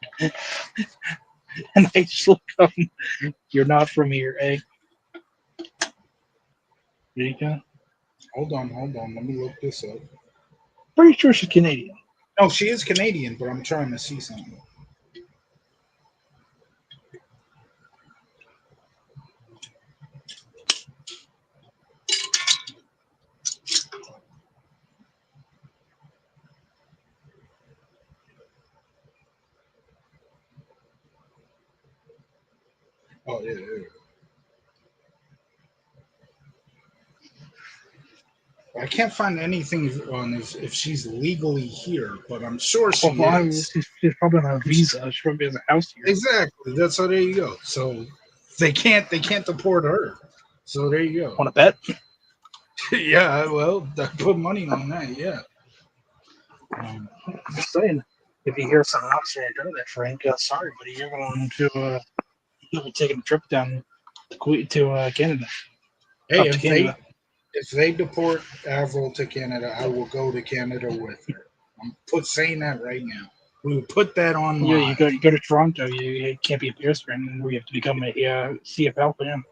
and I just look up. You're not from here, eh? There you go. Hold on, hold on. Let me look this up. Pretty sure she's Canadian. No, she is Canadian, but I'm trying to see something. Oh yeah, yeah. I can't find anything on if she's legally here, but I'm sure Well, she is. she's probably on a visa. She probably has a house here. Exactly. That's so there you go. So they can't deport her. So there you go. Want to bet? Yeah, well, I put money on that. Yeah. Um, I'm just saying. If you hear someone else say do that, Frank, sorry, buddy, you're going to you'll be taking a trip down to Canada, hey, up to Canada. if they deport Avril to Canada, I will go to Canada with her. I'm saying that right now. We will put that on Yeah, live. you go to Toronto. You can't be a Pierce fan, where you have to become a CFL fan.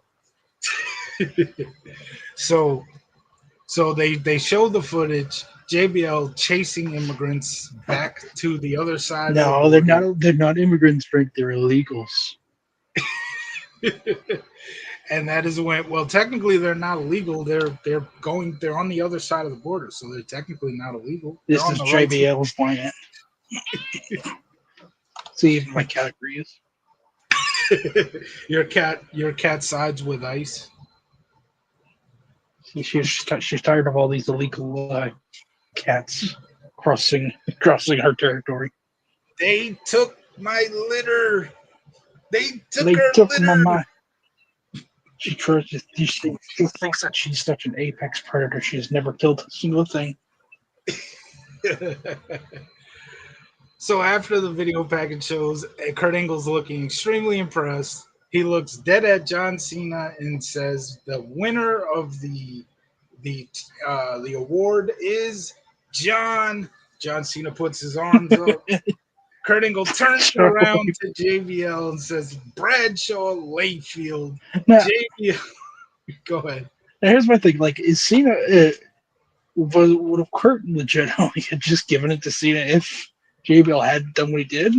So they show the footage. JBL chasing immigrants back to the other side of the No, border. they're not immigrants, Frank. They're illegals. And that is when, well, technically they're not illegal. They're on the other side of the border, so they're technically not illegal. They're This on is the right side. JBL's planet. See, even my cat agrees. Your cat sides with ICE. She's tired of all these illegal cats crossing her territory. They took my litter. They took They her took my litter. mind. She thinks that she's such an apex predator. She's never killed a single thing. So after the video package shows Kurt Angle's looking extremely impressed, he looks dead at John Cena and says the winner of the the award is John. John Cena puts his arms up. Kurt Angle turns So around to JBL and says, Bradshaw Layfield. now, JBL, go ahead. here's my thing: like, is Cena would have Kurt legitimately had just given it to Cena if JBL had done what he did?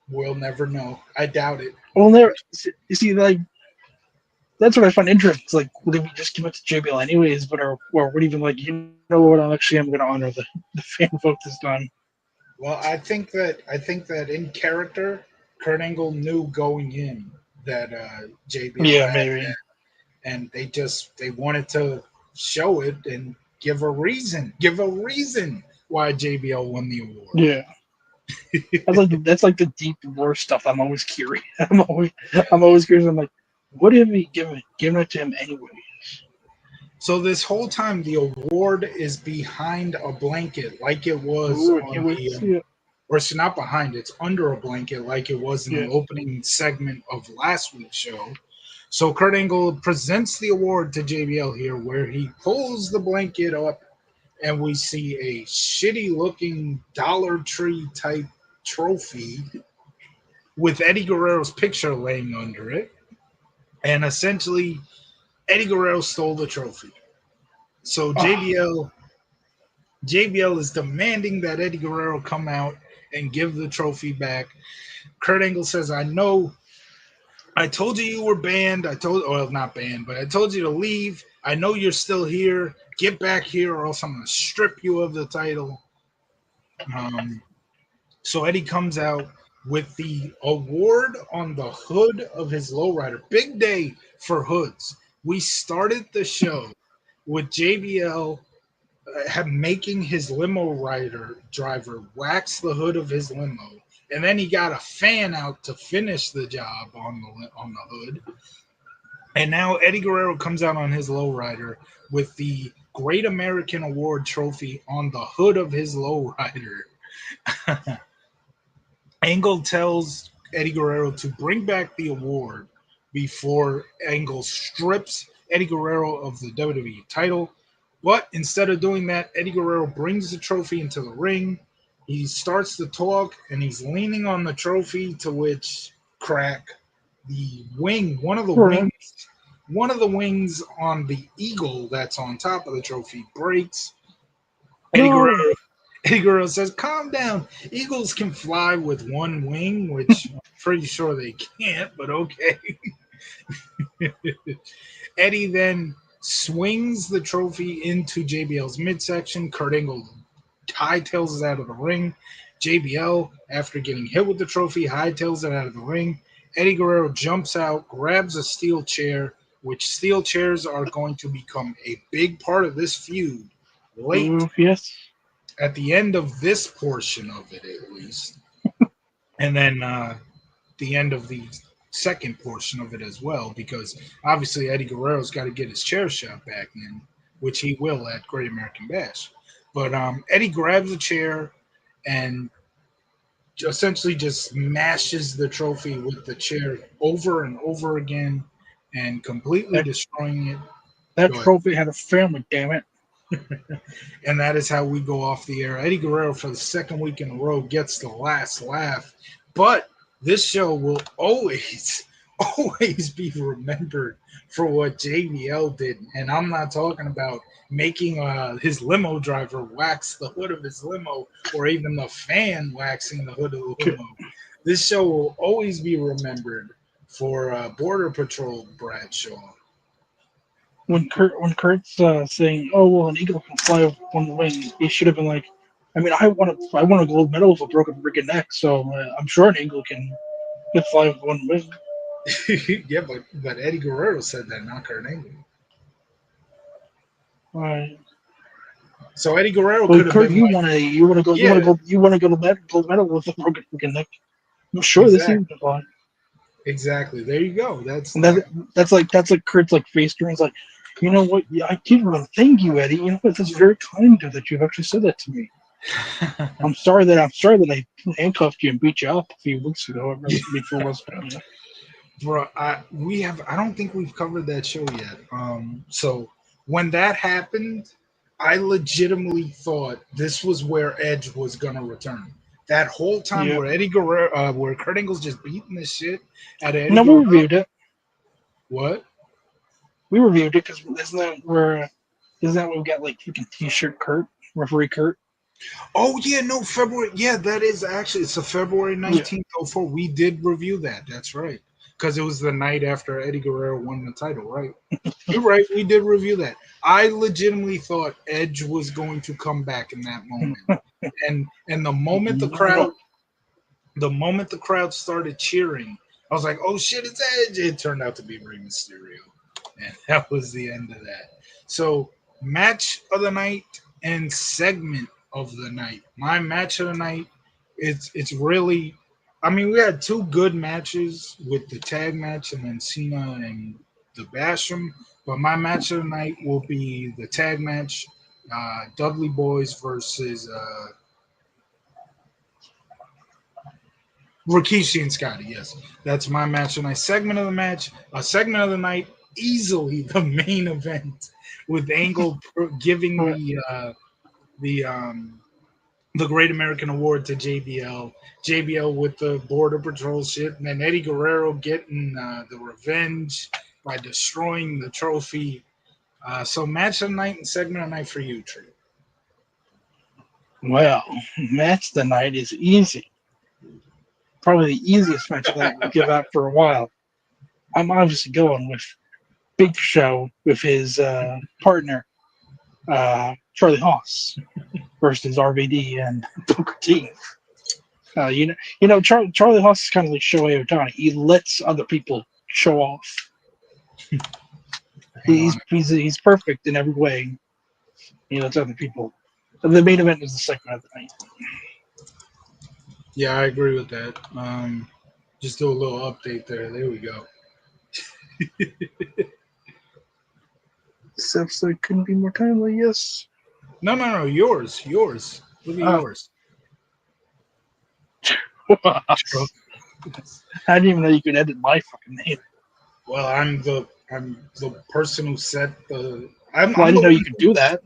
We'll never know. I doubt it. Well, there. You see, like that's what I find interesting. It's like, would he just give it to JBL anyways? But or would he even like, you know what? I'm going to honor the fan vote this time. Well, I think that in character, Kurt Angle knew going in that JBL Yeah, had maybe. that, and they wanted to show it and give a reason why JBL won the award. Yeah. That's like the deep lore stuff. I'm always curious. I'm always curious. I'm like, what if he given it to him anyway? So this whole time, the award is behind a blanket, like it was Ooh, I on can't wait to the, see it. or it's not behind, it's under a blanket, like it was in Yeah. the opening segment of last week's show. So Kurt Angle presents the award to JBL here, where he pulls the blanket up, and we see a shitty-looking Dollar Tree type trophy with Eddie Guerrero's picture laying under it, and essentially Eddie Guerrero stole the trophy. So Oh, JBL is demanding that Eddie Guerrero come out and give the trophy back. Kurt Angle says, I know I told you you were banned. Well, not banned, but I told you to leave. I know you're still here. Get back here or else I'm going to strip you of the title. So Eddie comes out with the award on the hood of his lowrider. Big day for hoods. We started the show with JBL making his limo driver wax the hood of his limo, and then he got a fan out to finish the job on the hood. And now Eddie Guerrero comes out on his lowrider with the Great American Award trophy on the hood of his lowrider. Angle tells Eddie Guerrero to bring back the award before Angle strips Eddie Guerrero of the WWE title. But instead of doing that, Eddie Guerrero brings the trophy into the ring. He starts to talk and he's leaning on the trophy, to which crack the wing, one of the wings on the eagle that's on top of the trophy breaks. Eddie No. Guerrero Eddie Guerrero says, "Calm down. Eagles can fly with one wing," which I'm pretty sure they can't, but okay. Eddie then swings the trophy into JBL's midsection. Kurt Angle hightails it out of the ring. JBL, after getting hit with the trophy, hightails it out of the ring. Eddie Guerrero jumps out, grabs a steel chair, which steel chairs are going to become a big part of this feud late Yes. at the end of this portion of it, at least. And then the end of the second portion of it as well, because obviously Eddie Guerrero's got to get his chair shot back in, which he will at Great American Bash. But Eddie grabs a chair and essentially just mashes the trophy with the chair over and over again and completely That, destroying it. that Go ahead. trophy had a family, damn it. And that is how we go off the air. Eddie Guerrero, for the second week in a row, gets the last laugh. But this show will always, always be remembered for what JBL did. And I'm not talking about making his limo driver wax the hood of his limo, or even the fan waxing the hood of the limo. This show will always be remembered for Border Patrol Bradshaw. When Kurt's saying, "Oh well, an eagle can fly with one wing," he should have been like, "I mean, I won a gold medal with a broken freaking neck, so I'm sure an eagle can fly with one wing." Yeah, but Eddie Guerrero said that, not Kurt Angle. Right. So Eddie Guerrero Well, could have Kurt, been like, yeah, you want to go to gold medal with a broken freaking neck. I'm sure this exactly, eagle can fly. exactly. There you go. That's And that. that's like Kurt's like face turns like, you know what? Yeah, I did want to thank you, Eddie. You know what? That's very kind of that you've actually said that to me. I'm sorry that I handcuffed you and beat you up a few weeks ago before WrestleMania. Bro, I don't think we've covered that show yet. So when that happened, I legitimately thought this was where Edge was gonna return. That whole time Yep. where Eddie Guerrero, where Kurt Angle's just beating the shit out of Eddie No, we Guerrero. reviewed it. What? We reviewed it because isn't that where we got like freaking T-shirt Kurt, referee Kurt? Oh yeah, no, February. Yeah, that is actually, it's a February Yeah. 19th. Oh, four. We did review that. That's right, because it was the night after Eddie Guerrero won the title. Right. You're right. We did review that. I legitimately thought Edge was going to come back in that moment, and No. the moment the crowd started cheering, I was like, "Oh shit, it's Edge!" It turned out to be Rey Mysterio, and that was the end of that. So, match of the night and segment of the night. My match of the night. It's really. I mean, we had two good matches with the tag match and then Cena and the Basham. But my match of the night will be the tag match, Dudley Boys versus Rikishi and Scotty. Yes, that's my match of the night. Segment of the match, segment of the night, easily the main event, with Angle giving the the Great American Award to JBL. JBL with the Border Patrol shit, and then Eddie Guerrero getting the revenge by destroying the trophy. So match of the night and segment of the night for you, Tree. Well, match of the night is easy. Probably the easiest match of the night we'll give out for a while. I'm obviously going with Big Show with his partner, Charlie Haas, versus RVD and Booker T. Charlie Haas is kind of like Shohei Ohtani. He lets other people show off. Hang on. He's perfect in every way. It's other people. The main event is the second of the night. Yeah, I agree with that. Just do a little update there. There we go. This episode couldn't be more timely. Yes. No. Yours. Look at Oh. yours. I didn't even know you could edit my fucking name. Well, I'm the person who set the. I'm I didn't the know one you could do that.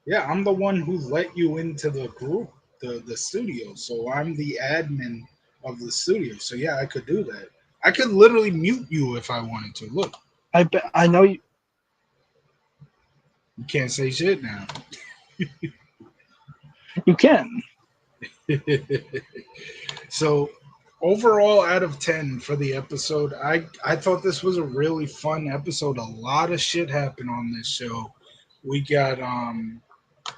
Yeah, I'm the one who let you into the group, the studio. So I'm the admin of the studio. So yeah, I could do that. I could literally mute you if I wanted to. Look, I know you. you can't say shit now. You can. So overall, out of 10 for the episode, I thought this was a really fun episode. A lot of shit happened on this show. We got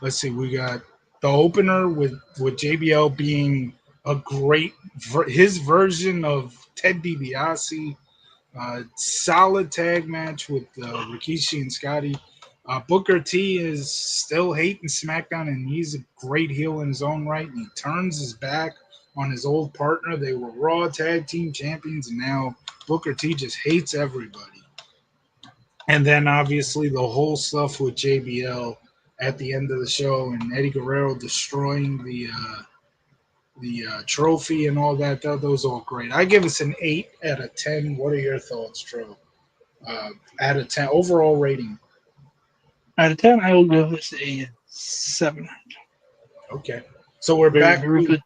let's see, we got the opener with JBL being a great his version of Ted DiBiase. Solid tag match with Rikishi and Scotty. Booker T is still hating SmackDown, and he's a great heel in his own right. And he turns his back on his old partner. They were Raw Tag Team Champions, and now Booker T just hates everybody. And then obviously the whole stuff with JBL at the end of the show, and Eddie Guerrero destroying the trophy and all that. Those are all great. I give us an 8 out of 10. What are your thoughts, Tro? Out of 10 overall rating. Out of 10, I will give this a 7. Okay, so we're back. Very good.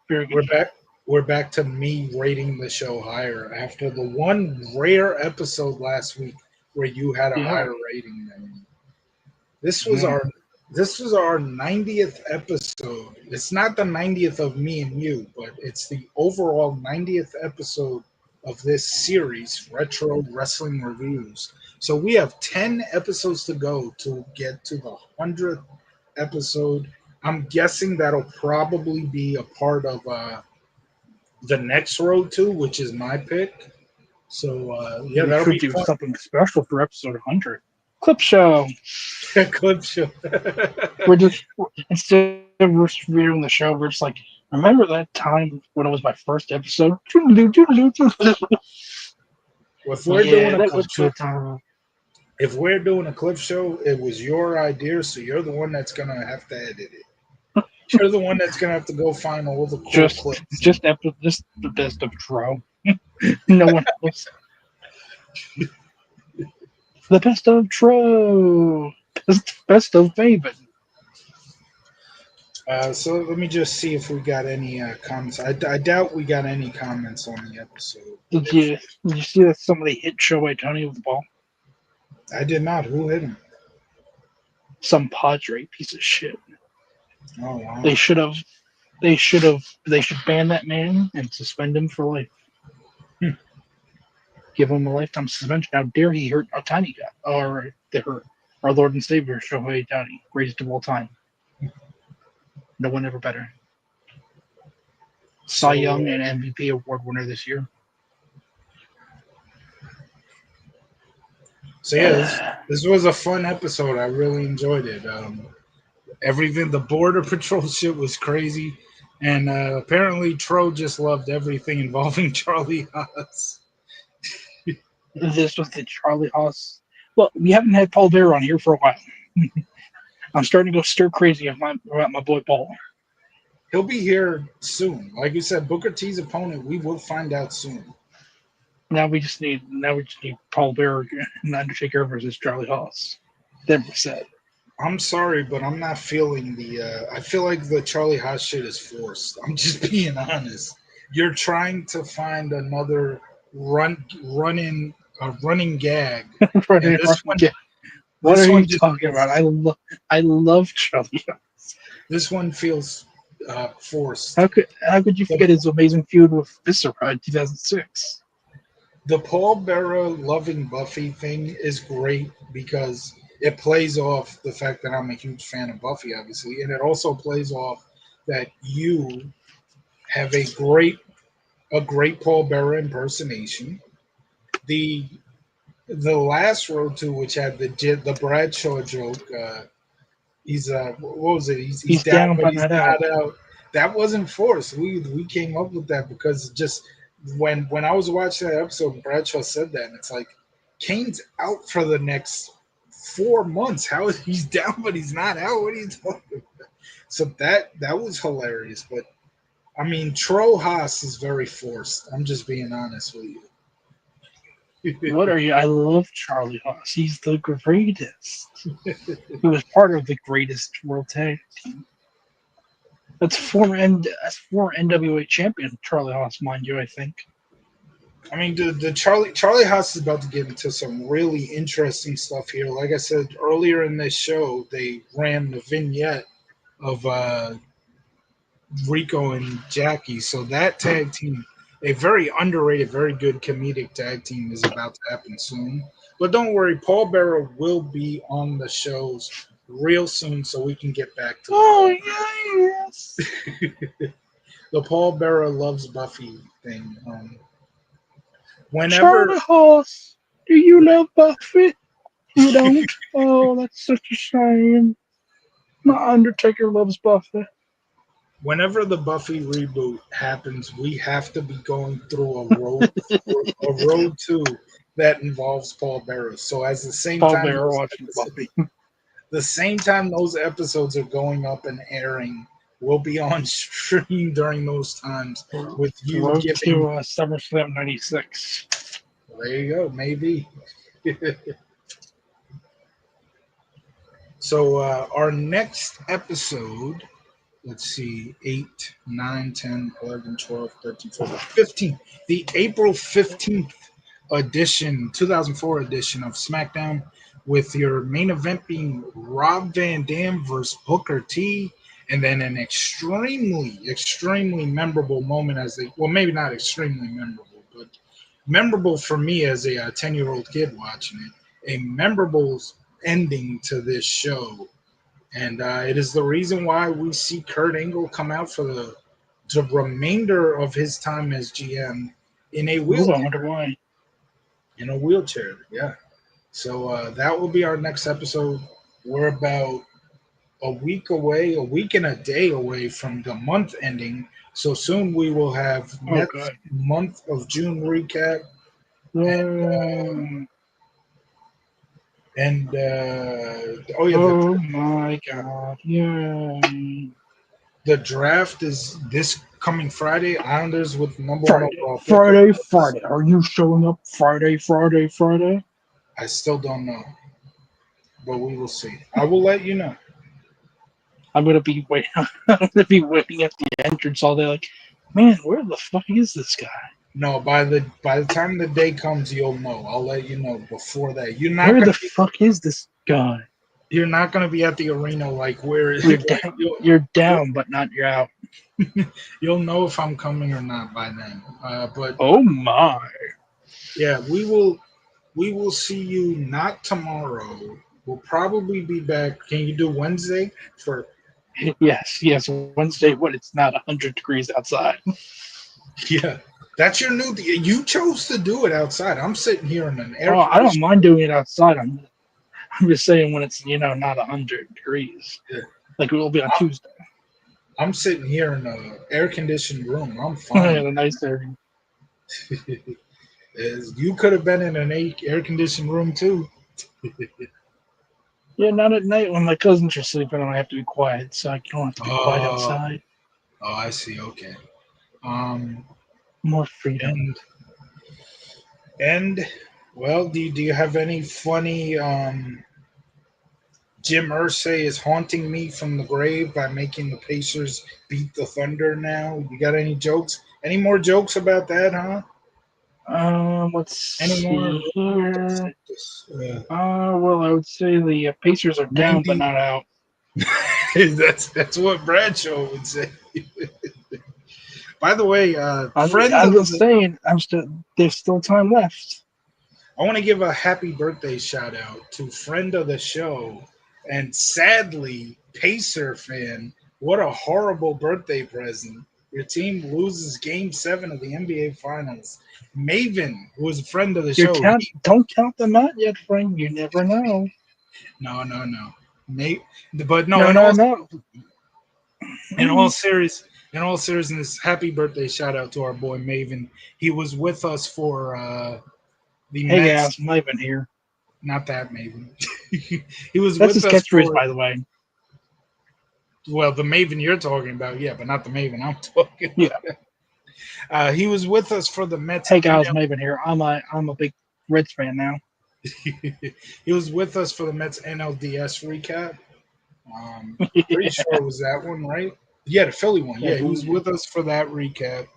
Very good. We're back. We're back to me rating the show higher after the one rare episode last week where you had a higher rating than me. This was our 90th episode. It's not the 90th of me and you, but it's the overall 90th episode of this series, Retro Wrestling Reviews. So we have 10 episodes to go to get to the 100th episode. I'm guessing that'll probably be a part of the next road to, which is my pick. So yeah, that'll should be do fun. something special for episode 100. Clip show. Clip show. We're just instead of reviewing the show, we're just like, remember that time when it was my first episode? If we're doing a clip show, time. if we're doing a clip show, it was your idea, so you're the one that's gonna have to edit it. You're the one that's gonna have to go find all the cool clips. Just the best of Tro. No one else. The best of Tro. Best of Maven. So let me just see if we got any comments. I doubt we got any comments on the episode. Did you see that somebody hit Shohei Tony with the ball? I did not. Who hit him? Some Padre piece of shit. Oh wow. They should ban that man and suspend him for life. Give him a lifetime suspension. How dare he hurt Otani guy or our Lord and Savior Shohei Otani, greatest of all time. No one ever better. Cy Young and MVP award winner this year. So yeah, this was a fun episode. I really enjoyed it. Everything, the border patrol shit was crazy, and apparently Tro just loved everything involving Charlie Haas. This was the Charlie Haas. Well, we haven't had Paul Bear on here for a while. I'm starting to go stir crazy about my boy Paul. He'll be here soon. Like you said, Booker T's opponent, we will find out soon. Now we just need Paul Bear and Undertaker versus Charlie Haas. Then we're set. I'm sorry, but I'm not feeling I feel like the Charlie Haas shit is forced. I'm just being honest. You're trying to find another running gag. What are you talking about? I love Charlie Haas. This one feels forced. How could you forget his amazing feud with Viscera in 2006? The Paul Bearer loving Buffy thing is great because it plays off the fact that I'm a huge fan of Buffy, obviously, and it also plays off that you have a great Paul Bearer impersonation. The last road to, which had the Bradshaw joke, He's what was it? He's He's down, down but but he's not out. not out. That wasn't forced. We came up with that because just when I was watching that episode, Bradshaw said that, and it's like Kane's out for the next 4 months. How is he's down but he's not out? What are you talking about? So that was hilarious. But I mean, Tro Haas is very forced. I'm just being honest with you. What are you? I love Charlie Haas. He's the greatest. He was part of the greatest World Tag Team. That's former NWA champion Charlie Haas, mind you. I think. I mean, the Charlie Haas is about to get into some really interesting stuff here. Like I said earlier in this show, they ran the vignette of Rico and Jackie. So that tag team, a very underrated, very good comedic tag team, is about to happen soon. But don't worry, Paul Bearer will be on the shows real soon, so we can get back to Oh yes. the Paul Bearer loves Buffy thing. Whenever Charlie Haas, do you love Buffett? You don't? Oh, that's such a shame. My Undertaker loves Buffett. whenever the Buffy reboot happens, we have to be going through a road two that involves Paul Bearer. So as Paul Bearer watching Buffy. the same time those episodes are going up and airing, we'll be on stream during those times with you Road giving. to SummerSlam '96. There you go, maybe. So our next episode, let's see, 8, 9, 10, 11, 12, 13, 14, 15. The April 15th edition, 2004 edition of SmackDown, with your main event being Rob Van Dam versus Booker T, and then an extremely memorable moment as they, well, maybe not extremely memorable, but memorable for me as a 10-year-old kid watching it, a memorable ending to this show. And it is the reason why we see Kurt Angle come out for the remainder of his time as GM in a Ooh, I wheelchair. wonder why. In a wheelchair, yeah. So that will be our next episode. We're about a week and a day away from the month ending. So soon we will have Oh, next God. month of June recap. Um, And oh yeah, oh, my God. Yay. the draft is this coming Friday. Islanders with number one Friday. overall pick. Friday. Are you showing up Friday? I still don't know, but we will see. I will let you know. I'm gonna be waiting. I'm gonna be waiting at the entrance all day. Like, man, where the fuck is this guy? No, by the time the day comes, you'll know. I'll let you know before that. Where the fuck is this guy? You're not gonna be at the arena like where You're down. You're down, but not you're out. you'll know if I'm coming or not by then. But Oh my. yeah, we will see you not tomorrow. We'll probably be back. Can you do Wednesday for? Yes. Wednesday. What? It's not 100 degrees outside. Yeah, that's your new. You chose to do it outside. I'm sitting here in an air Oh, I don't conditioning. mind doing it outside. I'm just saying when it's not 100 degrees, Yeah. like it will be on Tuesday. I'm sitting here in an air conditioned room. I'm In fine. a nice area. You could have been in an air conditioned room too. Yeah, not at night when my cousins are sleeping and I have to be quiet, so I don't have to be quiet Oh, outside. oh, I see. Okay. Um, More freedom. and and well, do you have any funny? Jim Irsay is haunting me from the grave by making the Pacers beat the Thunder. Now, you got any jokes? Any more jokes about that, huh? Let's Any more? see here. Uh, Well, I would say the Pacers are down but 90. not out. That's what Bradshaw would say. By the way, friend I'm of just the, saying. There's still time left. I want to give a happy birthday shout out to friend of the show and sadly Pacer fan. What a horrible birthday present! Your team loses Game 7 of the NBA Finals. Maven, who was a friend of the show, Don't count them out yet, Frank. You never know. no, no, no. Nate, but no, No, no, no. in all serious, in all seriousness, happy birthday shout out to our boy Maven. He was with us for the Hey Mets. guys, Maven here. Not that Maven. He was That's with his us catchphrase, for by the way. well, the Maven you're talking about, yeah, but not the Maven I'm talking Yeah. about. He was with us for the Mets Hey guys, NL. Maven here. I'm a big Reds fan now. He was with us for the Mets NLDS recap. Pretty sure it was that one, right? Yeah, the Philly one. Yeah, Yeah, he was with us for that recap.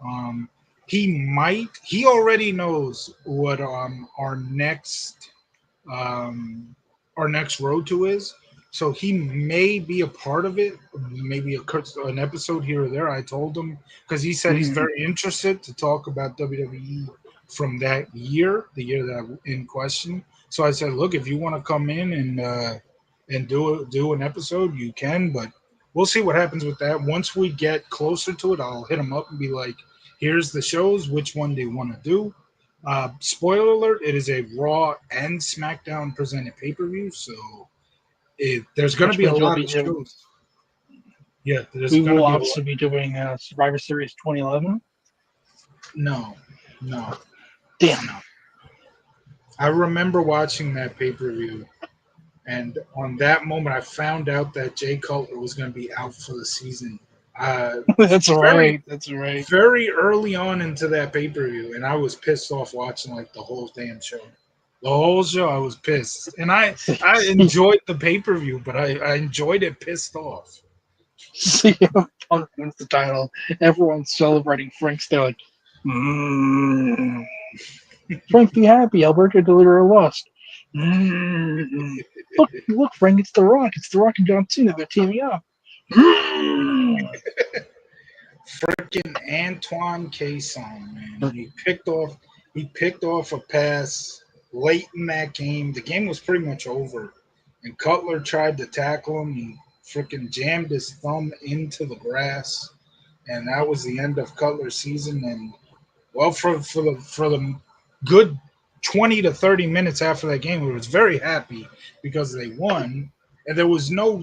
Um, he already knows what um, our next road to is. So he may be a part of it, maybe an episode here or there. I told him because he said he's Mhm. very interested to talk about WWE from that year, the year that in question. So I said, look, if you want to come in and do an episode, you can, but we'll see what happens with that. Once we get closer to it, I'll hit him up and be like, here's the shows. Which one do you want to do? Spoiler alert: it is a Raw and SmackDown presented pay per view, so there's going to Which be a means lot of shows. Yeah, there's we going to will be a lot. obviously be doing Survivor Series 2011. No, no, Damn. no. I remember watching that pay per view, and on that moment, I found out that Jay Cutler was going to be out for the season. Uh, That's very, right. That's right. very early on into that pay per view, and I was pissed off watching like the whole damn show. The whole show, I was pissed, and I See, enjoyed the pay per view, but I enjoyed it pissed off. CM Punk wins the title. Everyone's celebrating. Frank's there like, mm. Frank, be happy. Alberto Del Rio lost. Mm. Look, Frank, it's The Rock. It's The Rock and John Cena. They're teaming up. Mm. Freaking Antoine Cason, man, he picked off a pass late in that game. The game was pretty much over, and Cutler tried to tackle him. He freaking jammed his thumb into the grass, and that was the end of Cutler's season. And well, for the good 20 to 30 minutes after that game, we was very happy because they won, and there was no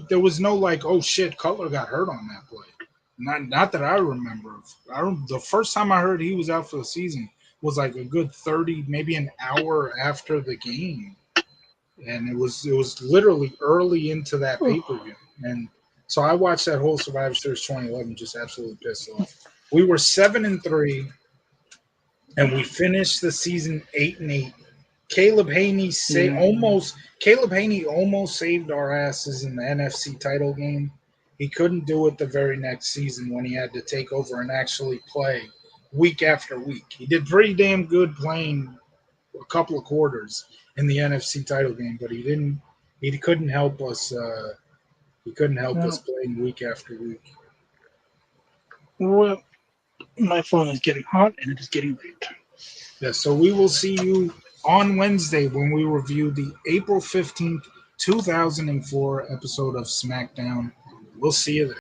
like, oh shit, Cutler got hurt on that play. Not that I remember. The first time I heard he was out for the season was like a good 30, maybe an hour after the game, and it was literally early into that pay per view, and so I watched that whole Survivor Series 2011 just absolutely pissed off. We were 7-3 and we finished the season 8-8. Yeah. Caleb Haney almost saved our asses in the NFC title game. He couldn't do it the very next season when he had to take over and actually play week after week. He did pretty damn good playing a couple of quarters in the NFC title game, but he didn't. He couldn't help us. He couldn't help us Well, playing week after week. well, my phone is getting hot and it is getting late. Yeah, so we will see you on Wednesday when we review the April 15th, 2004 episode of SmackDown. We'll see you then.